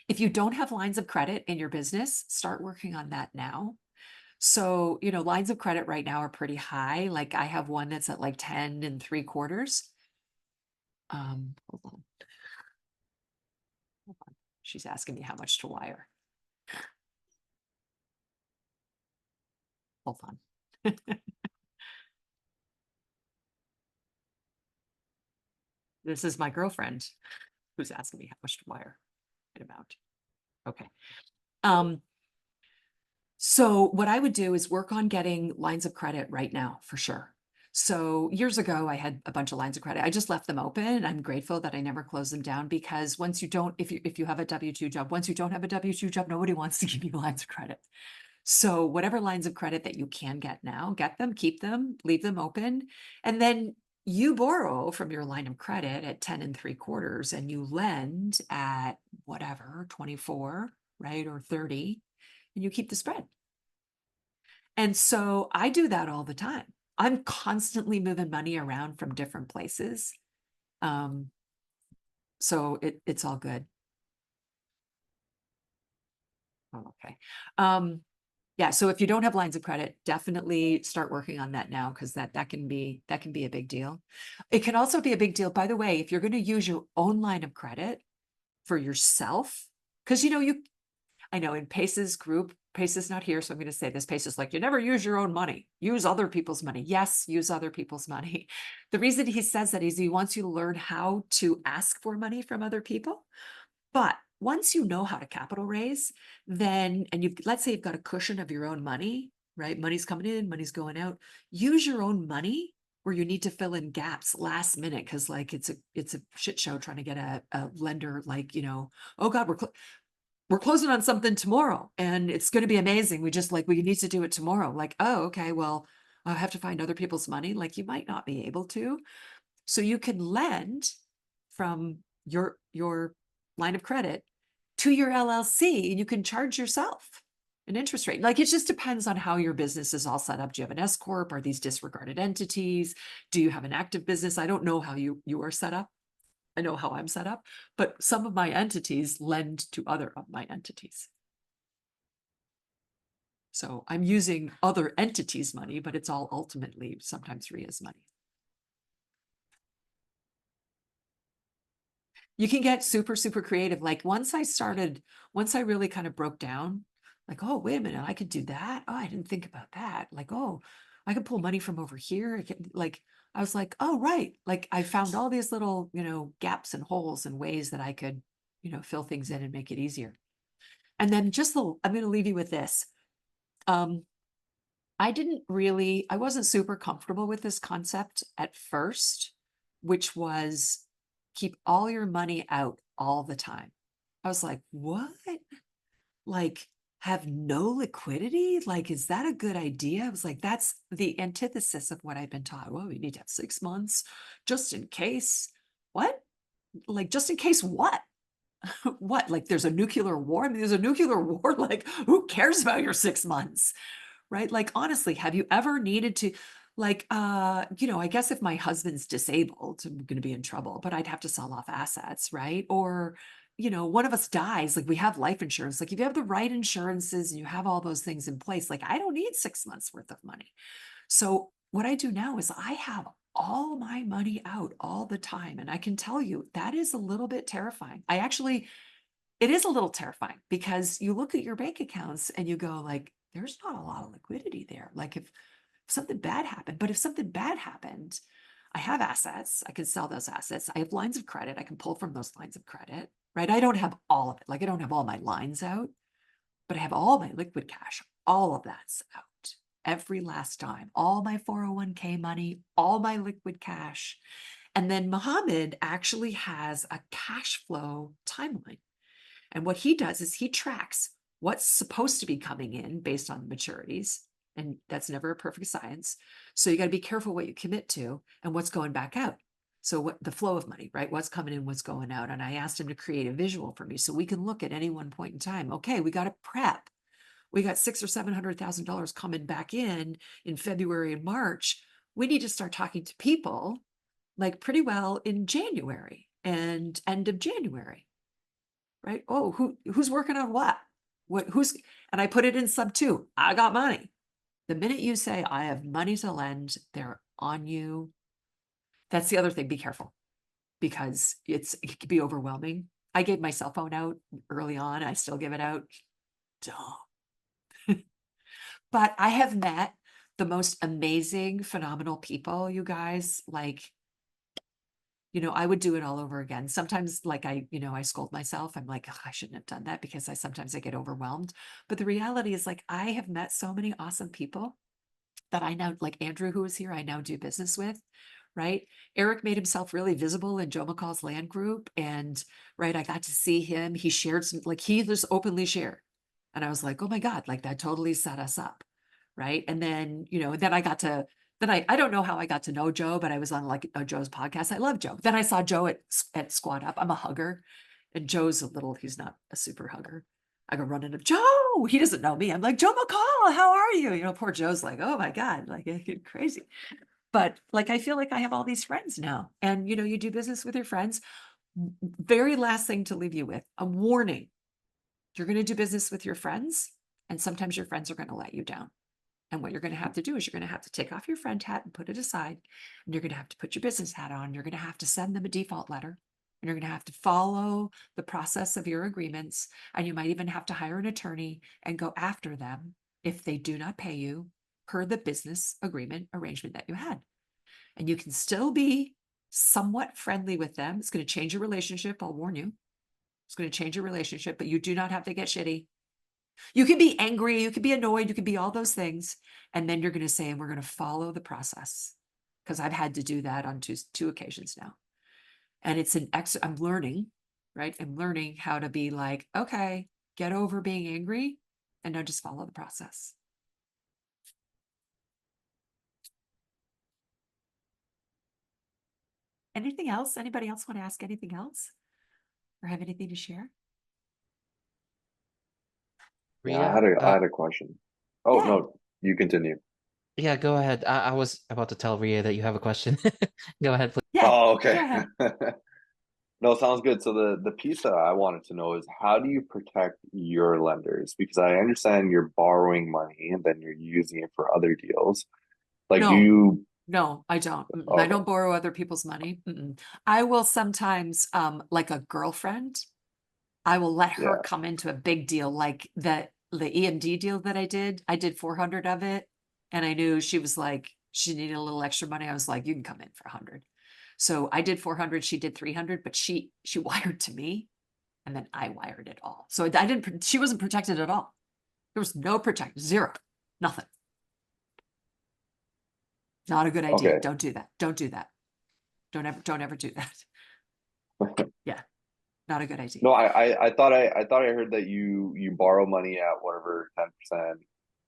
if you don't have lines of credit in your business, start working on that now. So, lines of credit right now are pretty high. Like I have one that's at like 10 3/4. Hold on. She's asking me how much to wire. Hold on. This is my girlfriend who's asking me how much to wire. Right amount. Okay. So what I would do is work on getting lines of credit right now for sure. So years ago, I had a bunch of lines of credit. I just left them open. And I'm grateful that I never closed them down because once you don't, if you have a W-2 job, once you don't have a W-2 job, nobody wants to give you lines of credit. So whatever lines of credit that you can get now, get them, keep them, leave them open. And then you borrow from your line of credit at 10 3/4 and you lend at whatever, 24, right? Or 30. And you keep the spread. And so I do that all the time. I'm constantly moving money around from different places. So it's all good. Oh, okay. Yeah, so if you don't have lines of credit, definitely start working on that now because that can be a big deal. It can also be a big deal, by the way, if you're going to use your own line of credit for yourself, because I know in Pace's group, Pace is not here, so I'm going to say this. Pace is like, you never use your own money. Use other people's money. Yes, use other people's money. The reason he says that is he wants you to learn how to ask for money from other people. But once you know how to capital raise, then, and let's say you've got a cushion of your own money, right? Money's coming in, money's going out. Use your own money where you need to fill in gaps last minute because like it's a shit show trying to get a lender like, oh God, we're closing on something tomorrow and it's going to be amazing. We need to do it tomorrow. Like, oh, okay, well, I have to find other people's money. Like you might not be able to. So you can lend from your line of credit to your LLC and you can charge yourself an interest rate. Like it just depends on how your business is all set up. Do you have an S Corp? Are these disregarded entities? Do you have an active business? I don't know how you are set up. I know how I'm set up, but some of my entities lend to other of my entities. So I'm using other entities' money, but it's all ultimately sometimes Rhea's money. You can get super, super creative. Like once I really kind of broke down, like, oh, wait a minute, I could do that. Oh, I didn't think about that. Like, oh, I could pull money from over here. I was like, oh, right. Like I found all these little, gaps and holes and ways that I could, fill things in and make it easier. And then I'm going to leave you with this. I wasn't super comfortable with this concept at first, which was keep all your money out all the time. I was like, what? Like, have no liquidity? Like, is that a good idea? I was like, that's the antithesis of what I've been taught. Well, we need to have 6 months just in case. What? Like, just in case what? What? Like, there's a nuclear war? I mean, there's a nuclear war. Like, who cares about your 6 months? Right? Like, honestly, have you ever needed to, like, I guess if my husband's disabled, I'm going to be in trouble, but I'd have to sell off assets, right? Or, one of us dies, like we have life insurance. Like if you have the right insurances and you have all those things in place, like I don't need 6 months worth of money. So what I do now is I have all my money out all the time. And I can tell you that is a little bit terrifying. It is a little terrifying because you look at your bank accounts and you go like, there's not a lot of liquidity there. Like if something bad happened, but if something bad happened, I have assets. I can sell those assets. I have lines of credit. I can pull from those lines of credit, right? I don't have all of it. Like I don't have all my lines out, but I have all my liquid cash. All of that's out every last dime, all my 401k money, all my liquid cash. And then Mohammed actually has a cash flow timeline. And what he does is he tracks what's supposed to be coming in based on maturities. And that's never a perfect science. So you got to be careful what you commit to and what's going back out. So what the flow of money, right? What's coming in, what's going out. And I asked him to create a visual for me so we can look at any one point in time. Okay, we got to prep. We got $600,000 or $700,000 coming back in February and March. We need to start talking to people like pretty well in January and end of January, right? Oh, who's working on what? And I put it in sub 2. I got money. The minute you say, I have money to lend, they're on you. That's the other thing. Be careful because it can be overwhelming. I gave my cell phone out early on. I still give it out. Don't. But I have met the most amazing, phenomenal people, you guys. Like, I would do it all over again. Sometimes like I scold myself. I'm like, I shouldn't have done that because sometimes I get overwhelmed. But the reality is like, I have met so many awesome people that I now, like Andrew, who is here, I now do business with, right? Eric made himself really visible in Joe McCall's land group. And right, I got to see him. He shared he just openly shared. And I was like, oh my God, like that totally set us up. Right. And then, then I don't know how I got to know Joe, but I was on like Joe's podcast. I love Joe. Then I saw Joe at Squad Up. I'm a hugger and he's not a super hugger. I go running up, Joe, he doesn't know me. I'm like, Joe McCall, how are you? Poor Joe's like, oh my God, like crazy. But like, I feel like I have all these friends now and, you do business with your friends. Very last thing to leave you with, a warning. You're going to do business with your friends and sometimes your friends are going to let you down. And what you're going to have to do is you're going to have to take off your friend hat and put it aside. And you're going to have to put your business hat on. You're going to have to send them a default letter. And you're going to have to follow the process of your agreements. And you might even have to hire an attorney and go after them if they do not pay you per the business agreement arrangement that you had. And you can still be somewhat friendly with them. It's going to change your relationship. I'll warn you. It's going to change your relationship, but you do not have to get shitty. You can be angry, you can be annoyed, you can be all those things. And then you're going to say, and we're going to follow the process. Because I've had to do that on two occasions now. And it's I'm learning, right? I'm learning how to be like, okay, get over being angry and now just follow the process. Anything else? Anybody else want to ask anything else? Or have anything to share? Yeah, I had a question. Oh, Yeah. no, you continue. Yeah, go ahead. I was about to tell Rhea that you have a question. Go ahead, please. Yeah. Oh, okay. Go ahead. No, sounds good. So the piece that I wanted to know is how do you protect your lenders? Because I understand you're borrowing money and then you're using it for other deals. Like, do you? No, I don't. I don't borrow other people's money. I will sometimes, like a girlfriend, I will let her come into a big deal, like the EMD deal that I did 400 of it. And I knew she was like, She needed a little extra money. I was like, you can come in for 100. So I did 400, she did 300, but she wired to me and then I wired it all. So she wasn't protected at all. There was no protection, zero, nothing. Not a good idea. Okay. Don't do that. Don't do that. Don't ever do that. Yeah. Not a good idea. No, I thought I heard that you borrow money at whatever 10%,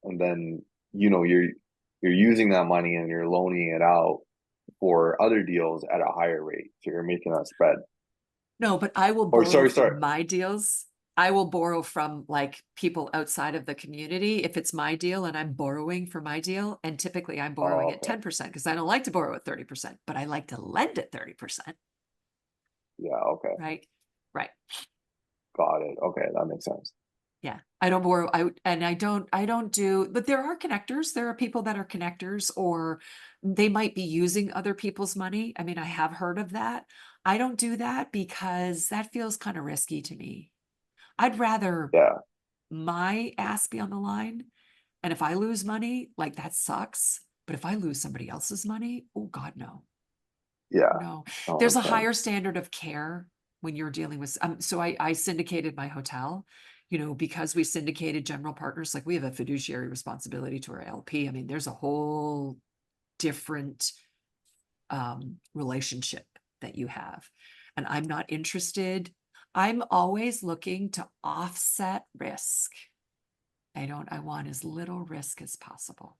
and then you're using that money and you're loaning it out for other deals at a higher rate. So you're making that spread. No, but I will Or borrow sorry. from my deals. I will borrow from like people outside of the community if it's my deal and I'm borrowing for my deal. And typically I'm borrowing at 10% because I don't like to borrow at 30%, but I like to lend at 30%. Yeah, okay. Right. Right. Got it. Okay, that makes sense. Yeah. I don't borrow I don't do, but there are connectors. There are people that are connectors, or they might be using other people's money. I mean, I have heard of that. I don't do that because that feels kind of risky to me. I'd rather Yeah. my ass be on the line. And if I lose money, like that sucks. But if I lose somebody else's money, oh God, no. Yeah. No. Oh, There's a okay. higher standard of care when you're dealing with, so I syndicated my hotel, because we syndicated general partners, like we have a fiduciary responsibility to our LP. I mean, there's a whole different relationship that you have. And I'm not interested. I'm always looking to offset risk. I want as little risk as possible.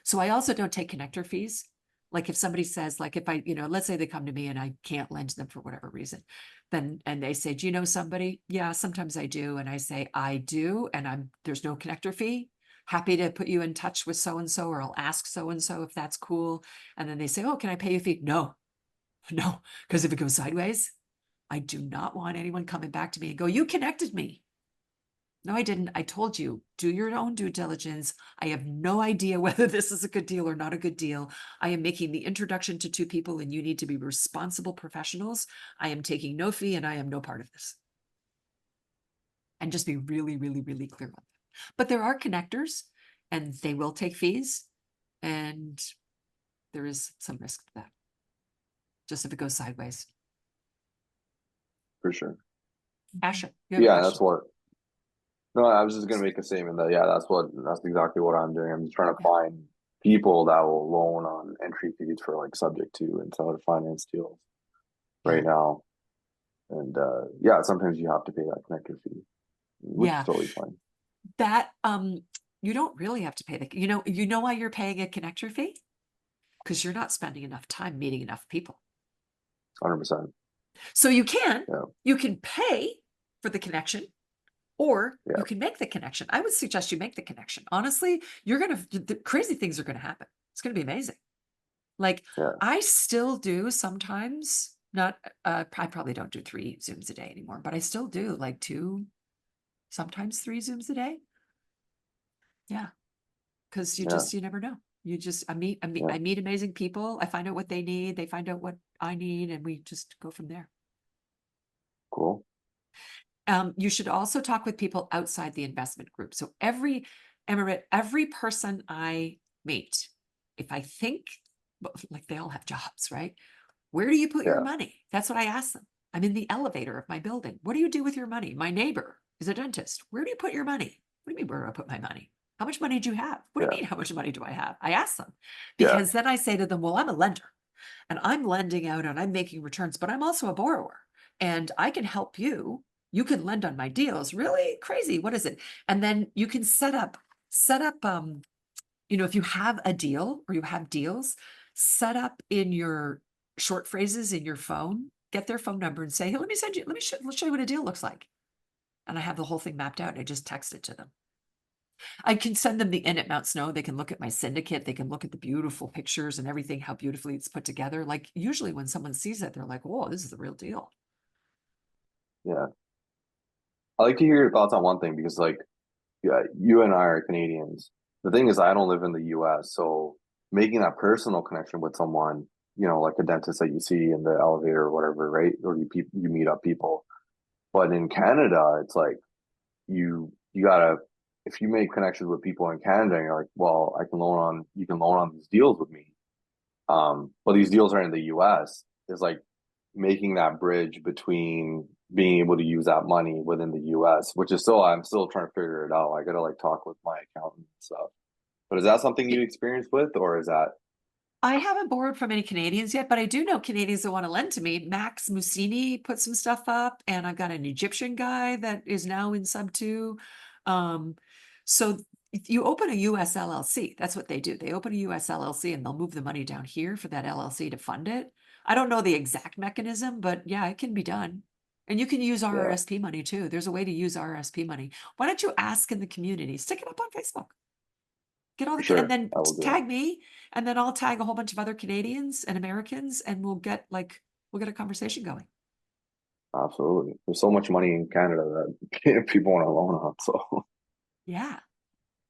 So I also don't take connector fees. Like if somebody says, like if I, let's say they come to me and I can't lend to them for whatever reason, and they say, do you know somebody? Yeah, sometimes I do. And I say, I do. And there's no connector fee. Happy to put you in touch with so-and-so, or I'll ask so-and-so if that's cool. And then they say, oh, can I pay you a fee? No, because if it goes sideways, I do not want anyone coming back to me and go, you connected me. No, I didn't. I told you, do your own due diligence. I have no idea whether this is a good deal or not a good deal. I am making the introduction to two people and you need to be responsible professionals. I am taking no fee and I am no part of this. And just be really, really, really clear on that. But there are connectors and they will take fees, and there is some risk to that. Just if it goes sideways. For sure. Asha, Yeah, that's what. No, I was just gonna make a statement that that's exactly what I'm doing. I'm just trying to find people that will loan on entry fees for like subject to and seller finance deals right now. And sometimes you have to pay that connector fee, which is totally fine. That you don't really have to pay you know why you're paying a connector fee? Because you're not spending enough time meeting enough people. 100%. So you can pay for the connection, or you can make the connection. I would suggest you make the connection. Honestly, the crazy things are gonna happen. It's gonna be amazing. Like I still do sometimes, not I probably don't do 3 Zooms a day anymore, but I still do like 2, sometimes 3 Zooms a day. Yeah. Because you never know. I meet amazing people. I find out what they need. They find out what I need, and we just go from there. Cool. You should also talk with people outside the investment group. So every person I meet, if I think, like they all have jobs, right? Where do you put your money? That's what I ask them. I'm in the elevator of my building. What do you do with your money? My neighbor is a dentist. Where do you put your money? What do you mean, where do I put my money? How much money do you have? What do you mean, how much money do I have? I ask them, because then I say to them, well, I'm a lender and I'm lending out and I'm making returns, but I'm also a borrower and I can help you. You can lend on my deals. Really crazy. What is it? And then you can set up, if you have a deal or you have deals, set up in your short phrases in your phone, get their phone number and say, hey, let's show you what a deal looks like. And I have the whole thing mapped out. I just text it to them. I can send them the in at Mount Snow. They can look at my syndicate. They can look at the beautiful pictures and everything, how beautifully it's put together. Like usually when someone sees it, they're like, whoa, this is the real deal. Yeah. I like to hear your thoughts on one thing, because you and I are Canadians. The thing is, I don't live in the US, so making that personal connection with someone, like a dentist that you see in the elevator or whatever, right? Or you meet up people. But in Canada, it's like you gotta, if you make connections with people in Canada, and you're like, well, you can loan on these deals with me. But these deals are in the US, is like making that bridge between being able to use that money within the US, which is still, I'm still trying to figure it out. I gotta like talk with my accountant and stuff. But is that something you experienced with, or is that? I haven't borrowed from any Canadians yet, but I do know Canadians that want to lend to me. Max Musini put some stuff up, and I've got an Egyptian guy that is now in sub two. So if you open a US LLC, that's what they do. They open a US LLC and they'll move the money down here for that LLC to fund it. I don't know the exact mechanism, but yeah, it can be done. And you can use RRSP money too. There's a way to use RRSP money. Why don't you ask in the community? Stick it up on Facebook. Get all the Sure, and then I will do tag me, and then I'll tag a whole bunch of other Canadians and Americans, and we'll get a conversation going. Absolutely. There's so much money in Canada that people want to loan on. So Yeah.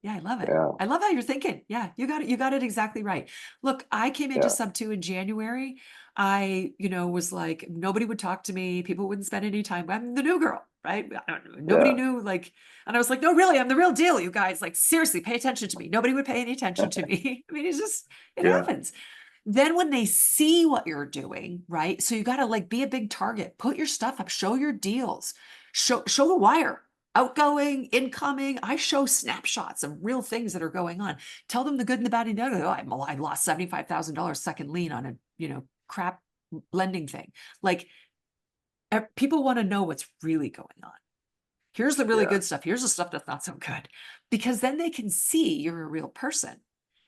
Yeah, I love it. yeah, I love how you're thinking. Yeah, you got it. You got it exactly right. Look, I came into yeah, sub two in January. I, was like, nobody would talk to me. People wouldn't spend any time. I'm the new girl, right? Nobody yeah, knew, and I was like, no, really, I'm the real deal, you guys. Like, seriously, pay attention to me. Nobody would pay any attention to me. I mean, it yeah, happens. Then when they see what you're doing, right? So you got to be a big target, put your stuff up, show your deals, show the wire, outgoing, incoming. I show snapshots of real things that are going on. Tell them the good and the bad and the ugly. Oh, I lost $75,000 second lien on a, crap lending thing. Like people want to know what's really going on. Here's the really yeah, good stuff. Here's the stuff that's not so good, because then they can see you're a real person.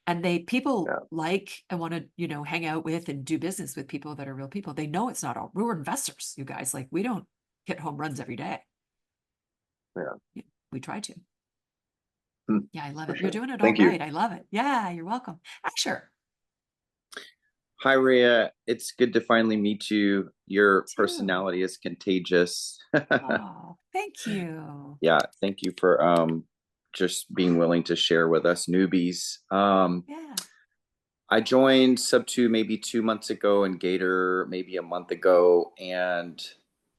And people yeah, like and want to, hang out with and do business with people that are real people. They know it's not all, we're investors, you guys. Like we don't hit home runs every day. yeah. We try to. Hmm, Yeah, I love for it. You're sure. doing it all Thank you. right. I love it. Yeah, you're welcome. Sure. Hi, Rhea. It's good to finally meet you. Your Too. personality is contagious. Oh, thank you. Yeah, thank you for just being willing to share with us newbies. Yeah. I joined Sub 2 maybe 2 months ago and Gator maybe a month ago, and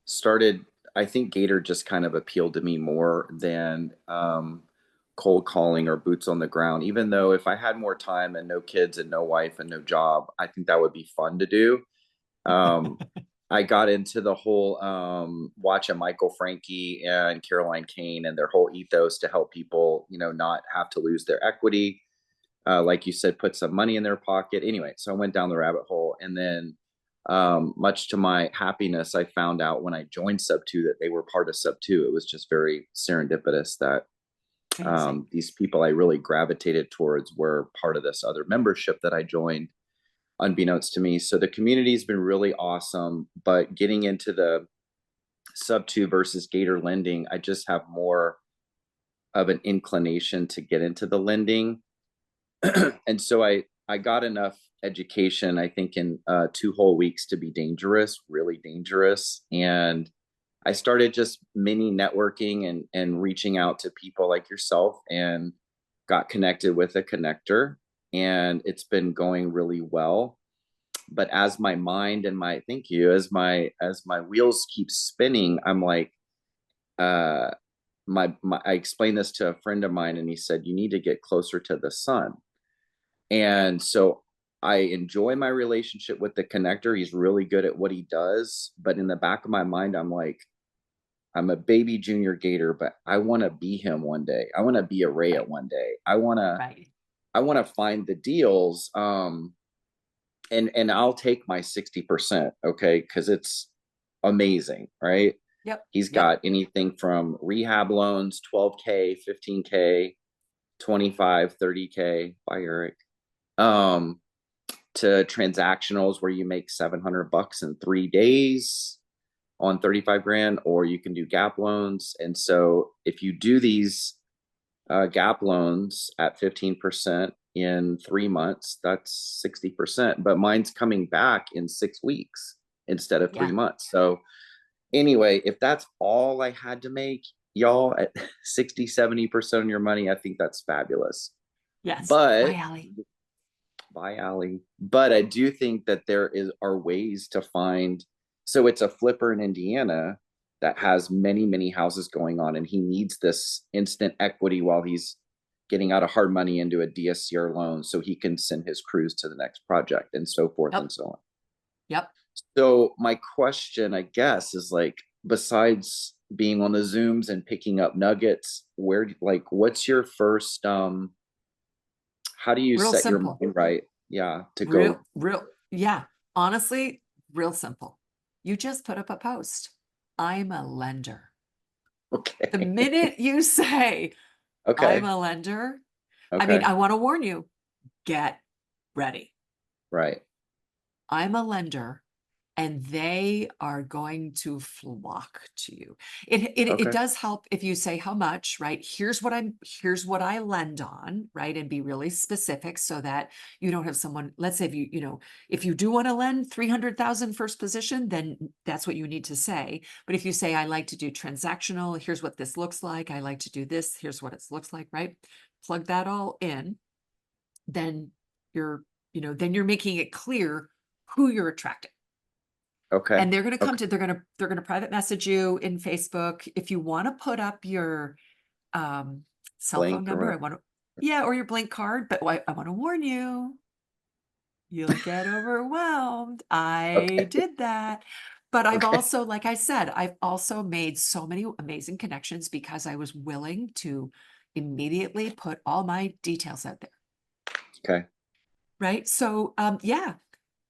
started, I think Gator just kind of appealed to me more than cold calling or boots on the ground. Even though if I had more time and no kids and no wife and no job, I think that would be fun to do. I got into the whole watching Michael Frankie and Caroline Kane and their whole ethos to help people, not have to lose their equity. Like you said, put some money in their pocket. Anyway, so I went down the rabbit hole. And then, much to my happiness, I found out when I joined Sub 2 that they were part of Sub 2. It was just very serendipitous that these people I really gravitated towards were part of this other membership that I joined, unbeknownst to me. So the community's been really awesome, but getting into the Sub 2 versus Gator lending, I just have more of an inclination to get into the lending. And so I got enough education, I think, in 2 whole weeks to be dangerous, really dangerous. And I started just mini networking and reaching out to people like yourself, and got connected with a connector, and it's been going really well. But as my mind and as my wheels keep spinning, I'm like, I explained this to a friend of mine, and he said, you need to get closer to the sun. And so I enjoy my relationship with the connector. He's really good at what he does. But in the back of my mind, I'm like, I'm a baby junior Gator, but I want to be him one day. I want to be a Rhea one day. I want to find the deals. And I'll take my 60%. Okay. Cause it's amazing. Right. Yep. He's got anything from rehab loans, 12K, 15K, 25, 30K. Bye, Eric. To transactionals where you make $700 in 3 days on 35 grand, or you can do gap loans. And so if you do these gap loans at 15% in 3 months, that's 60%, but mine's coming back in 6 weeks instead of 3 months. So anyway, if that's all I had to make, y'all, at 60-70% on your money, I think that's fabulous. Yes. But bye, Allie. But I do think that are ways to find. So it's a flipper in Indiana that has many, many houses going on, and he needs this instant equity while he's getting out of hard money into a DSCR loan so he can send his crews to the next project and so forth and so on. Yep. So my question, I guess, is like, besides being on the Zooms and picking up nuggets, what's your first, how do you Real set your simple. mind right? Yeah. To go. Yeah. Honestly, real simple. You just put up a post. I'm a lender. Okay. The minute you say, Okay. I'm a lender, I Okay. mean, I want to warn you, get ready. Right. I'm a lender, and they are going to flock to you. It does help if you say how much, right? Here's what I lend on, right? And be really specific so that you don't have someone, let's say if you do want to lend 300,000 first position, then that's what you need to say. But if you say, I like to do transactional, here's what this looks like. I like to do this, here's what it looks like, right? Plug that all in, then you're making it clear who you're attracting. Okay. And they're going to come to, they're going to private message you in Facebook. If you want to put up your cell phone number, or your blank card, but I want to warn you, you'll get overwhelmed. I did that. But I've also, like I said, I've also made so many amazing connections because I was willing to immediately put all my details out there. Okay. Right. So, yeah.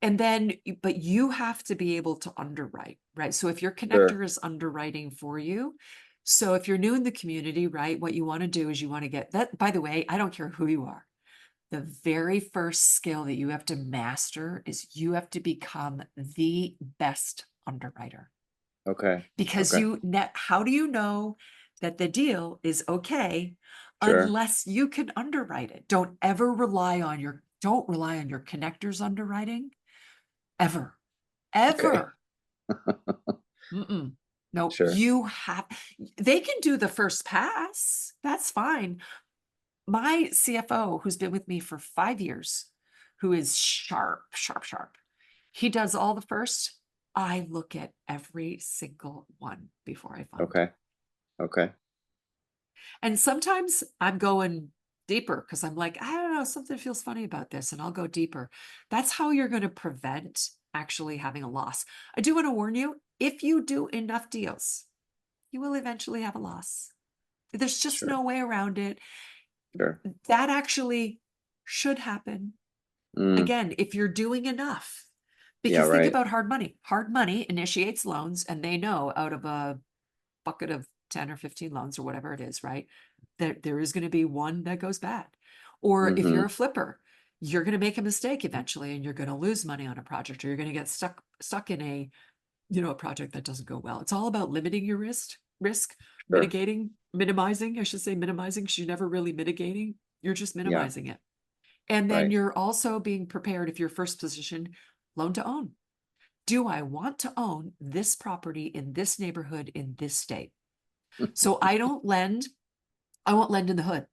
And then, but you have to be able to underwrite, right? So if your connector is underwriting for you, so if you're new in the community, right, what you want to do is you want to get that, by the way, I don't care who you are. The very first skill that you have to master is you have to become the best underwriter. Okay. Because how do you know that the deal is okay unless you can underwrite it? Don't rely on your connector's underwriting. Ever. No, they can do the first pass. That's fine. My CFO, who's been with me for 5 years, who is sharp. He does all the first. I look at every single one before I fund. Okay. And sometimes I'm going deeper because I'm like, I don't know, something feels funny about this, and I'll go deeper. That's how you're going to prevent actually having a loss. I do want to warn you, if you do enough deals, you will eventually have a loss. There's just no way around it. That actually should happen. Again, if you're doing enough. Because think about hard money. Hard money initiates loans, and they know out of a bucket of 10 or 15 loans or whatever it is, right? There is going to be one that goes bad. Or if you're a flipper, you're going to make a mistake eventually and you're going to lose money on a project, or you're going to get stuck in a project that doesn't go well. It's all about limiting your risk, minimizing, I should say minimizing, because you're never really mitigating. You're just minimizing it. And then you're also being prepared if your first position, loan to own. Do I want to own this property in this neighborhood in this state? So I won't lend in the hood.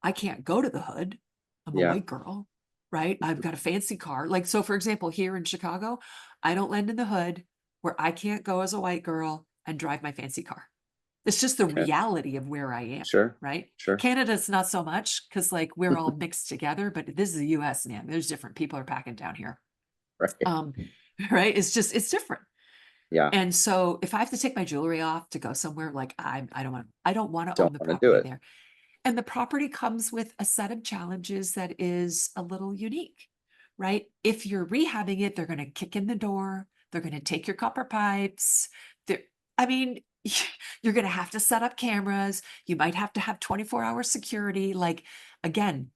I can't go to the hood. I'm a white girl, right? I've got a fancy car. Like, so for example, here in Chicago, I don't lend in the hood where I can't go as a white girl and drive my fancy car. It's just the reality of where I am. Right? Canada's not so much because like we're all mixed together, but this is the US, man. There's different people are packing down here. Right? It's different. Yeah. And so if I have to take my jewelry off to go somewhere, like I don't want to own the property there. And the property comes with a set of challenges that is a little unique, right? If you're rehabbing it, they're going to kick in the door. They're going to take your copper pipes. You're going to have to set up cameras. You might have to have 24-hour security. Like, again,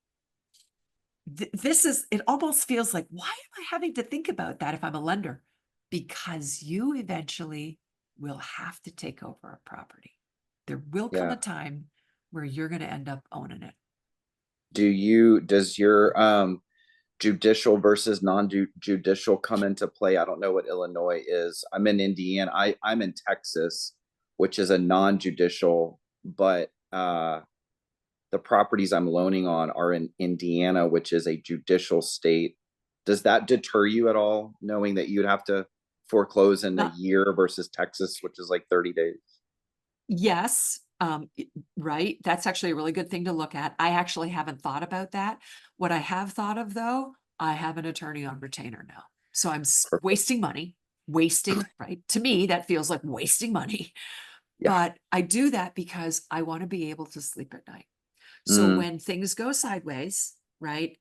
it almost feels like, why am I having to think about that if I'm a lender? Because you eventually will have to take over a property. There will come a time where you're going to end up owning it. Does your judicial versus non-judicial come into play? I don't know what Illinois is. I'm in Indiana. I'm in Texas, which is a non-judicial, but the properties I'm loaning on are in Indiana, which is a judicial state. Does that deter you at all, knowing that you'd have to foreclose in a year versus Texas, which is like 30 days? Yes. Right? That's actually a really good thing to look at. I actually haven't thought about that. What I have thought of though, I have an attorney on retainer now. So I'm wasting money, right? To me, that feels like wasting money. Yeah. But I do that because I want to be able to sleep at night. So when things go sideways, right?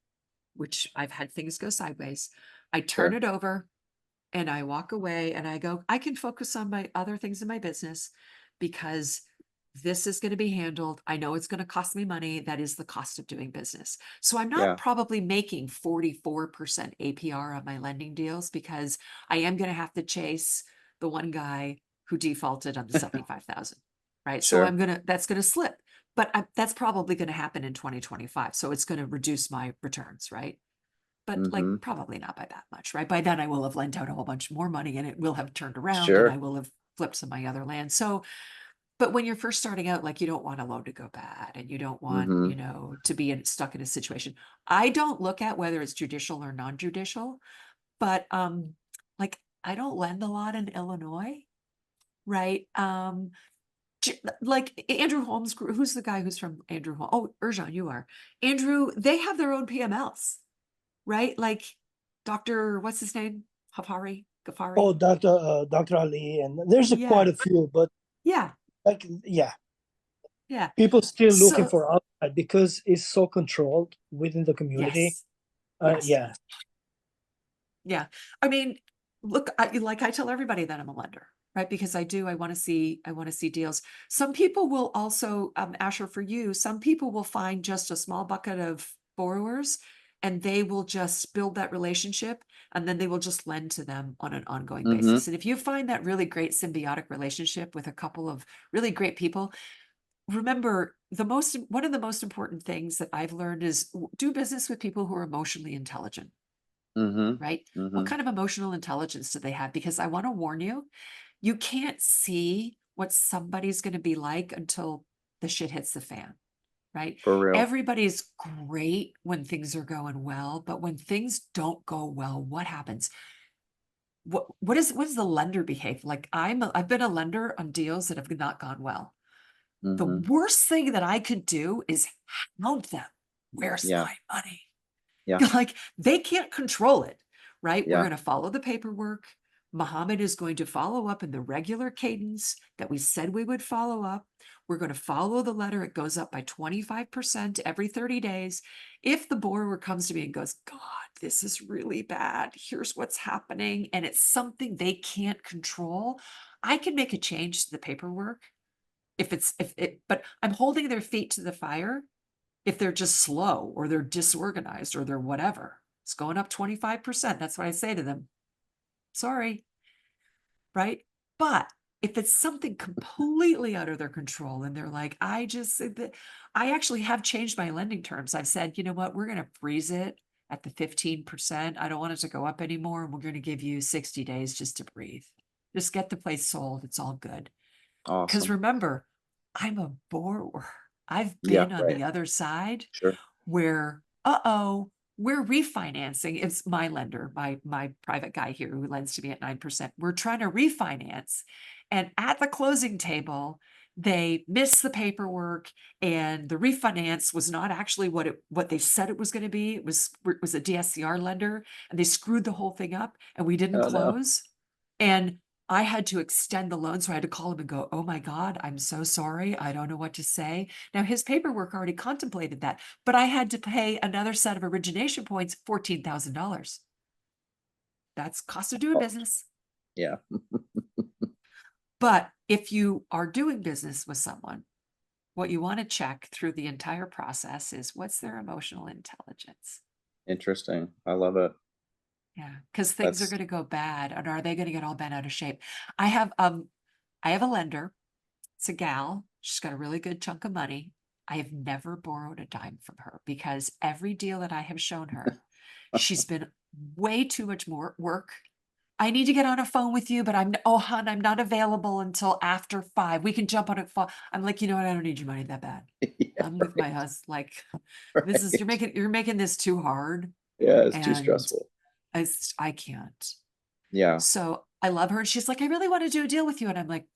Which I've had things go sideways, I turn Sure. it over and I walk away and I go, I can focus on my other things in my business because this is going to be handled. I know it's going to cost me money. That is the cost of doing business. So I'm not Yeah. probably making 44% APR on my lending deals because I am going to have to chase the one guy who defaulted on the 75,000, right? So Sure. that's going to slip, but that's probably going to happen in 2025. So it's going to reduce my returns, right? But like probably not by that much, right? By then I will have lent out a whole bunch more money and it will have turned around and I Sure. will have flipped some of my other land. So, but when you're first starting out, like you don't want a loan to go bad and you don't want, you know, to be stuck in a situation. I don't look at whether it's judicial or non-judicial, but like I don't lend a lot in Illinois, right? Like Andrew Holmes, who's the guy who's from Andrew Holmes? Oh, Erjan, you are. Andrew, they have their own PMLs. Right? Like Dr. what's his name? Ghaffari? Oh, Dr. Ali, and there's quite a few, but yeah. like, yeah, People still looking for outside because it's so controlled within the community. Yes. Yeah. I mean, look, I tell everybody that I'm a lender, right? Because I want to see deals. Some people will also, Asher, for you, some people will find just a small bucket of borrowers and they will just build that relationship and then they will just lend to them on an ongoing basis. And if you find that really great symbiotic relationship with a couple of really great people, remember one of the most important things that I've learned is do business with people who are emotionally intelligent. Right? What kind of emotional intelligence do they have? Because I want to warn you, you can't see what somebody's going to be like until the shit hits the fan, right? For real. Everybody's great when things are going well, but when things don't go well, what happens? What does the lender behave like? I've been a lender on deals that have not gone well. The worst thing that I could do is hound them. Where's my money? Yeah. Like they can't control it, right? We're Yeah. going to follow the paperwork. Muhammad is going to follow up in the regular cadence that we said we would follow up. We're going to follow the letter. It goes up by 25% every 30 days. If the borrower comes to me and goes, God, this is really bad. Here's what's happening. And it's something they can't control. I can make a change to the paperwork but I'm holding their feet to the fire if they're just slow or they're disorganized or they're whatever. It's going up 25%. That's what I say to them. Sorry. Right? But if it's something completely out of their control and they're like, I actually have changed my lending terms. I've said, you know what, we're going to freeze it at the 15%. I don't want it to go up anymore. And we're going to give you 60 days just to breathe. Just get the place sold. It's all good. Because Awesome. remember, I'm a borrower. I've been on the other side where, we're refinancing. It's my lender, my private guy here who lends to me at 9%. We're trying to refinance. And at the closing table, they missed the paperwork and the refinance was not actually what they said it was going to be. It was a DSCR lender and they screwed the whole thing up and we didn't close. No. And I had to extend the loan. So I had to call him and go, oh my God, I'm so sorry. I don't know what to say. Now his paperwork already contemplated that, but I had to pay another set of origination points, $14,000. That's cost of doing business. Yeah. But if you are doing business with someone, what you want to check through the entire process is what's their emotional intelligence. Interesting. I love it. Yeah, because things are going to go bad, and are they going to get all bent out of shape? I have a lender. It's a gal. She's got a really good chunk of money. I have never borrowed a dime from her because every deal that I have shown her, she's been way too much more work. I need to get on a phone with you, but hon, I'm not available until after 5. We can jump on a phone. I'm like, you know what? I don't need your money that bad. I'm with my husband. Like, this is, you're making this too hard. Yeah, it's too stressful. I can't. Yeah. So I love her. And she's like, I really want to do a deal with you. And I'm like,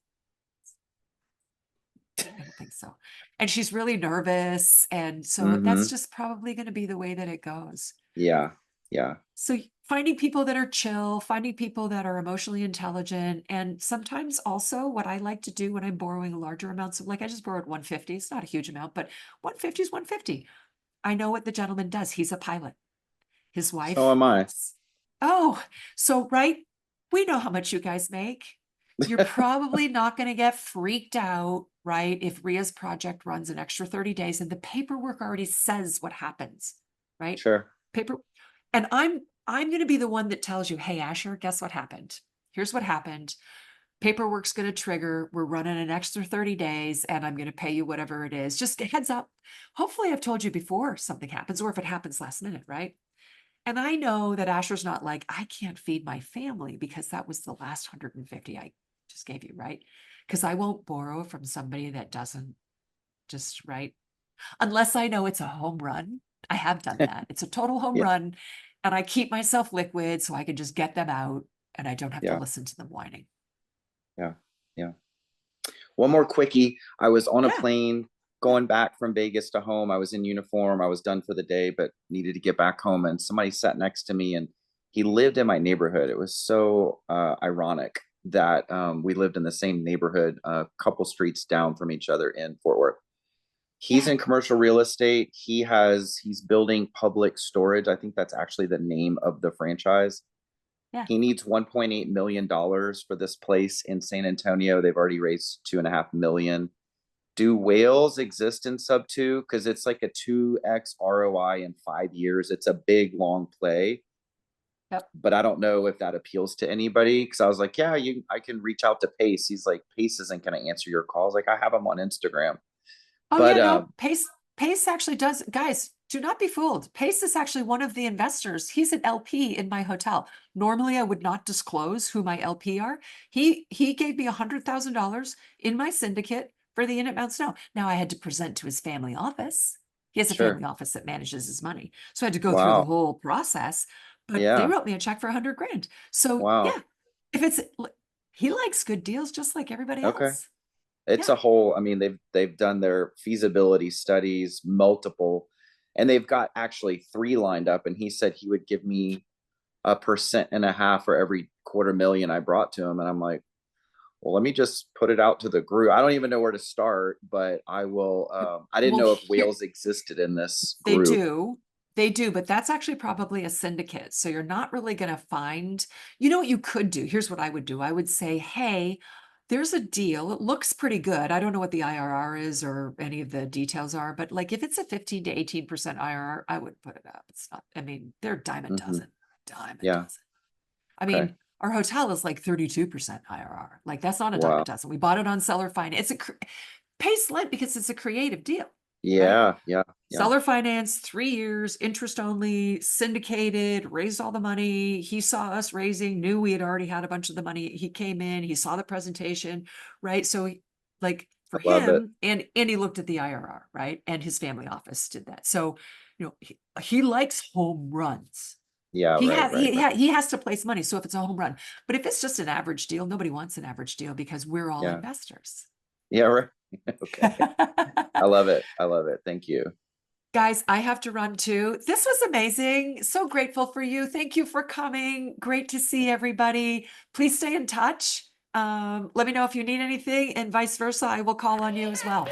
I don't think so. So, and she's really nervous. And so that's just probably going to be the way that it goes. Yeah. Yeah. So finding people that are chill, finding people that are emotionally intelligent. And sometimes also what I like to do when I'm borrowing larger amounts of, like I just borrowed 150. It's not a huge amount, but 150 is 150. I know what the gentleman does. He's a pilot. His wife. So am I. Oh, so right. We know how much you guys make. You're probably not going to get freaked out, right? If Rhea's project runs an extra 30 days and the paperwork already says what happens, right? Sure. And I'm going to be the one that tells you, hey, Asher, guess what happened? Here's what happened. Paperwork's going to trigger. We're running an extra 30 days and I'm going to pay you whatever it is. Just a heads up. Hopefully I've told you before something happens, or if it happens last minute, right? And I know that Asher's not like, I can't feed my family because that was the last 150 I just gave you, right? Because I won't borrow from somebody that doesn't just, right? Unless I know it's a home run. I have done that. It's a total home run. And I keep myself liquid so I can just get them out and I don't have to listen to them whining. Yeah. Yeah. One more quickie. I was on a plane going back from Vegas to home. I was in uniform. I was done for the day, but needed to get back home. And somebody sat next to me and he lived in my neighborhood. It was so ironic that we lived in the same neighborhood, a couple streets down from each other in Fort Worth. He's in commercial real estate. He's building public storage. I think that's actually the name of the franchise. Yeah. He needs $1.8 million for this place in San Antonio. They've already raised $2.5 million. Do whales exist in sub 2? Because it's like a 2x ROI in 5 years. It's a big, long play. Yep. But I don't know if that appeals to anybody. Because I was like, yeah, I can reach out to Pace. He's like, Pace isn't going to answer your calls. Like, I have him on Instagram. Oh, but, yeah, no, Pace actually does. Guys, do not be fooled. Pace is actually one of the investors. He's an LP in my hotel. Normally, I would not disclose who my LP are. He gave me $100,000 in my syndicate for the Init Mount Snow. Now I had to present to his family office. He has a family office that manages his money. So I had to go through the whole process, but they wrote me a check for $100,000. So yeah, if he likes good deals, just like everybody else. It's a whole, I mean, they've done their feasibility studies, multiple, and they've got actually 3 lined up. And he said he would give me 1.5% for every $250,000 I brought to him. And I'm like, well, let me just put it out to the group. I don't even know where to start, but I will. I didn't know if whales existed in this group. They do, but that's actually probably a syndicate. So you're not really going to find, you know what you could do? Here's what I would do. I would say, hey, there's a deal. It looks pretty good. I don't know what the IRR is or any of the details are, but like if it's a 15 to 18% IRR, I would put it up. It's not, I mean, they're dime a dozen. I mean, our hotel is like 32% IRR. Like that's not a dime a dozen. We bought it on seller finance. It's Pace led because it's a creative deal. Yeah. Seller finance, 3 years, interest only, syndicated, raised all the money. He saw us raising, knew we had already had a bunch of the money. He came in, he saw the presentation, right? So like for him, and he looked at the IRR, right? And his family office did that. So, you know, he likes home runs. Yeah, he has to place money. So if it's a home run, but if it's just an average deal, nobody wants an average deal because we're all investors. Yeah, right. Okay. I love it. Thank you. Guys, I have to run too. This was amazing. So grateful for you. Thank you for coming. Great to see everybody. Please stay in touch. Let me know if you need anything and vice versa. I will call on you as well.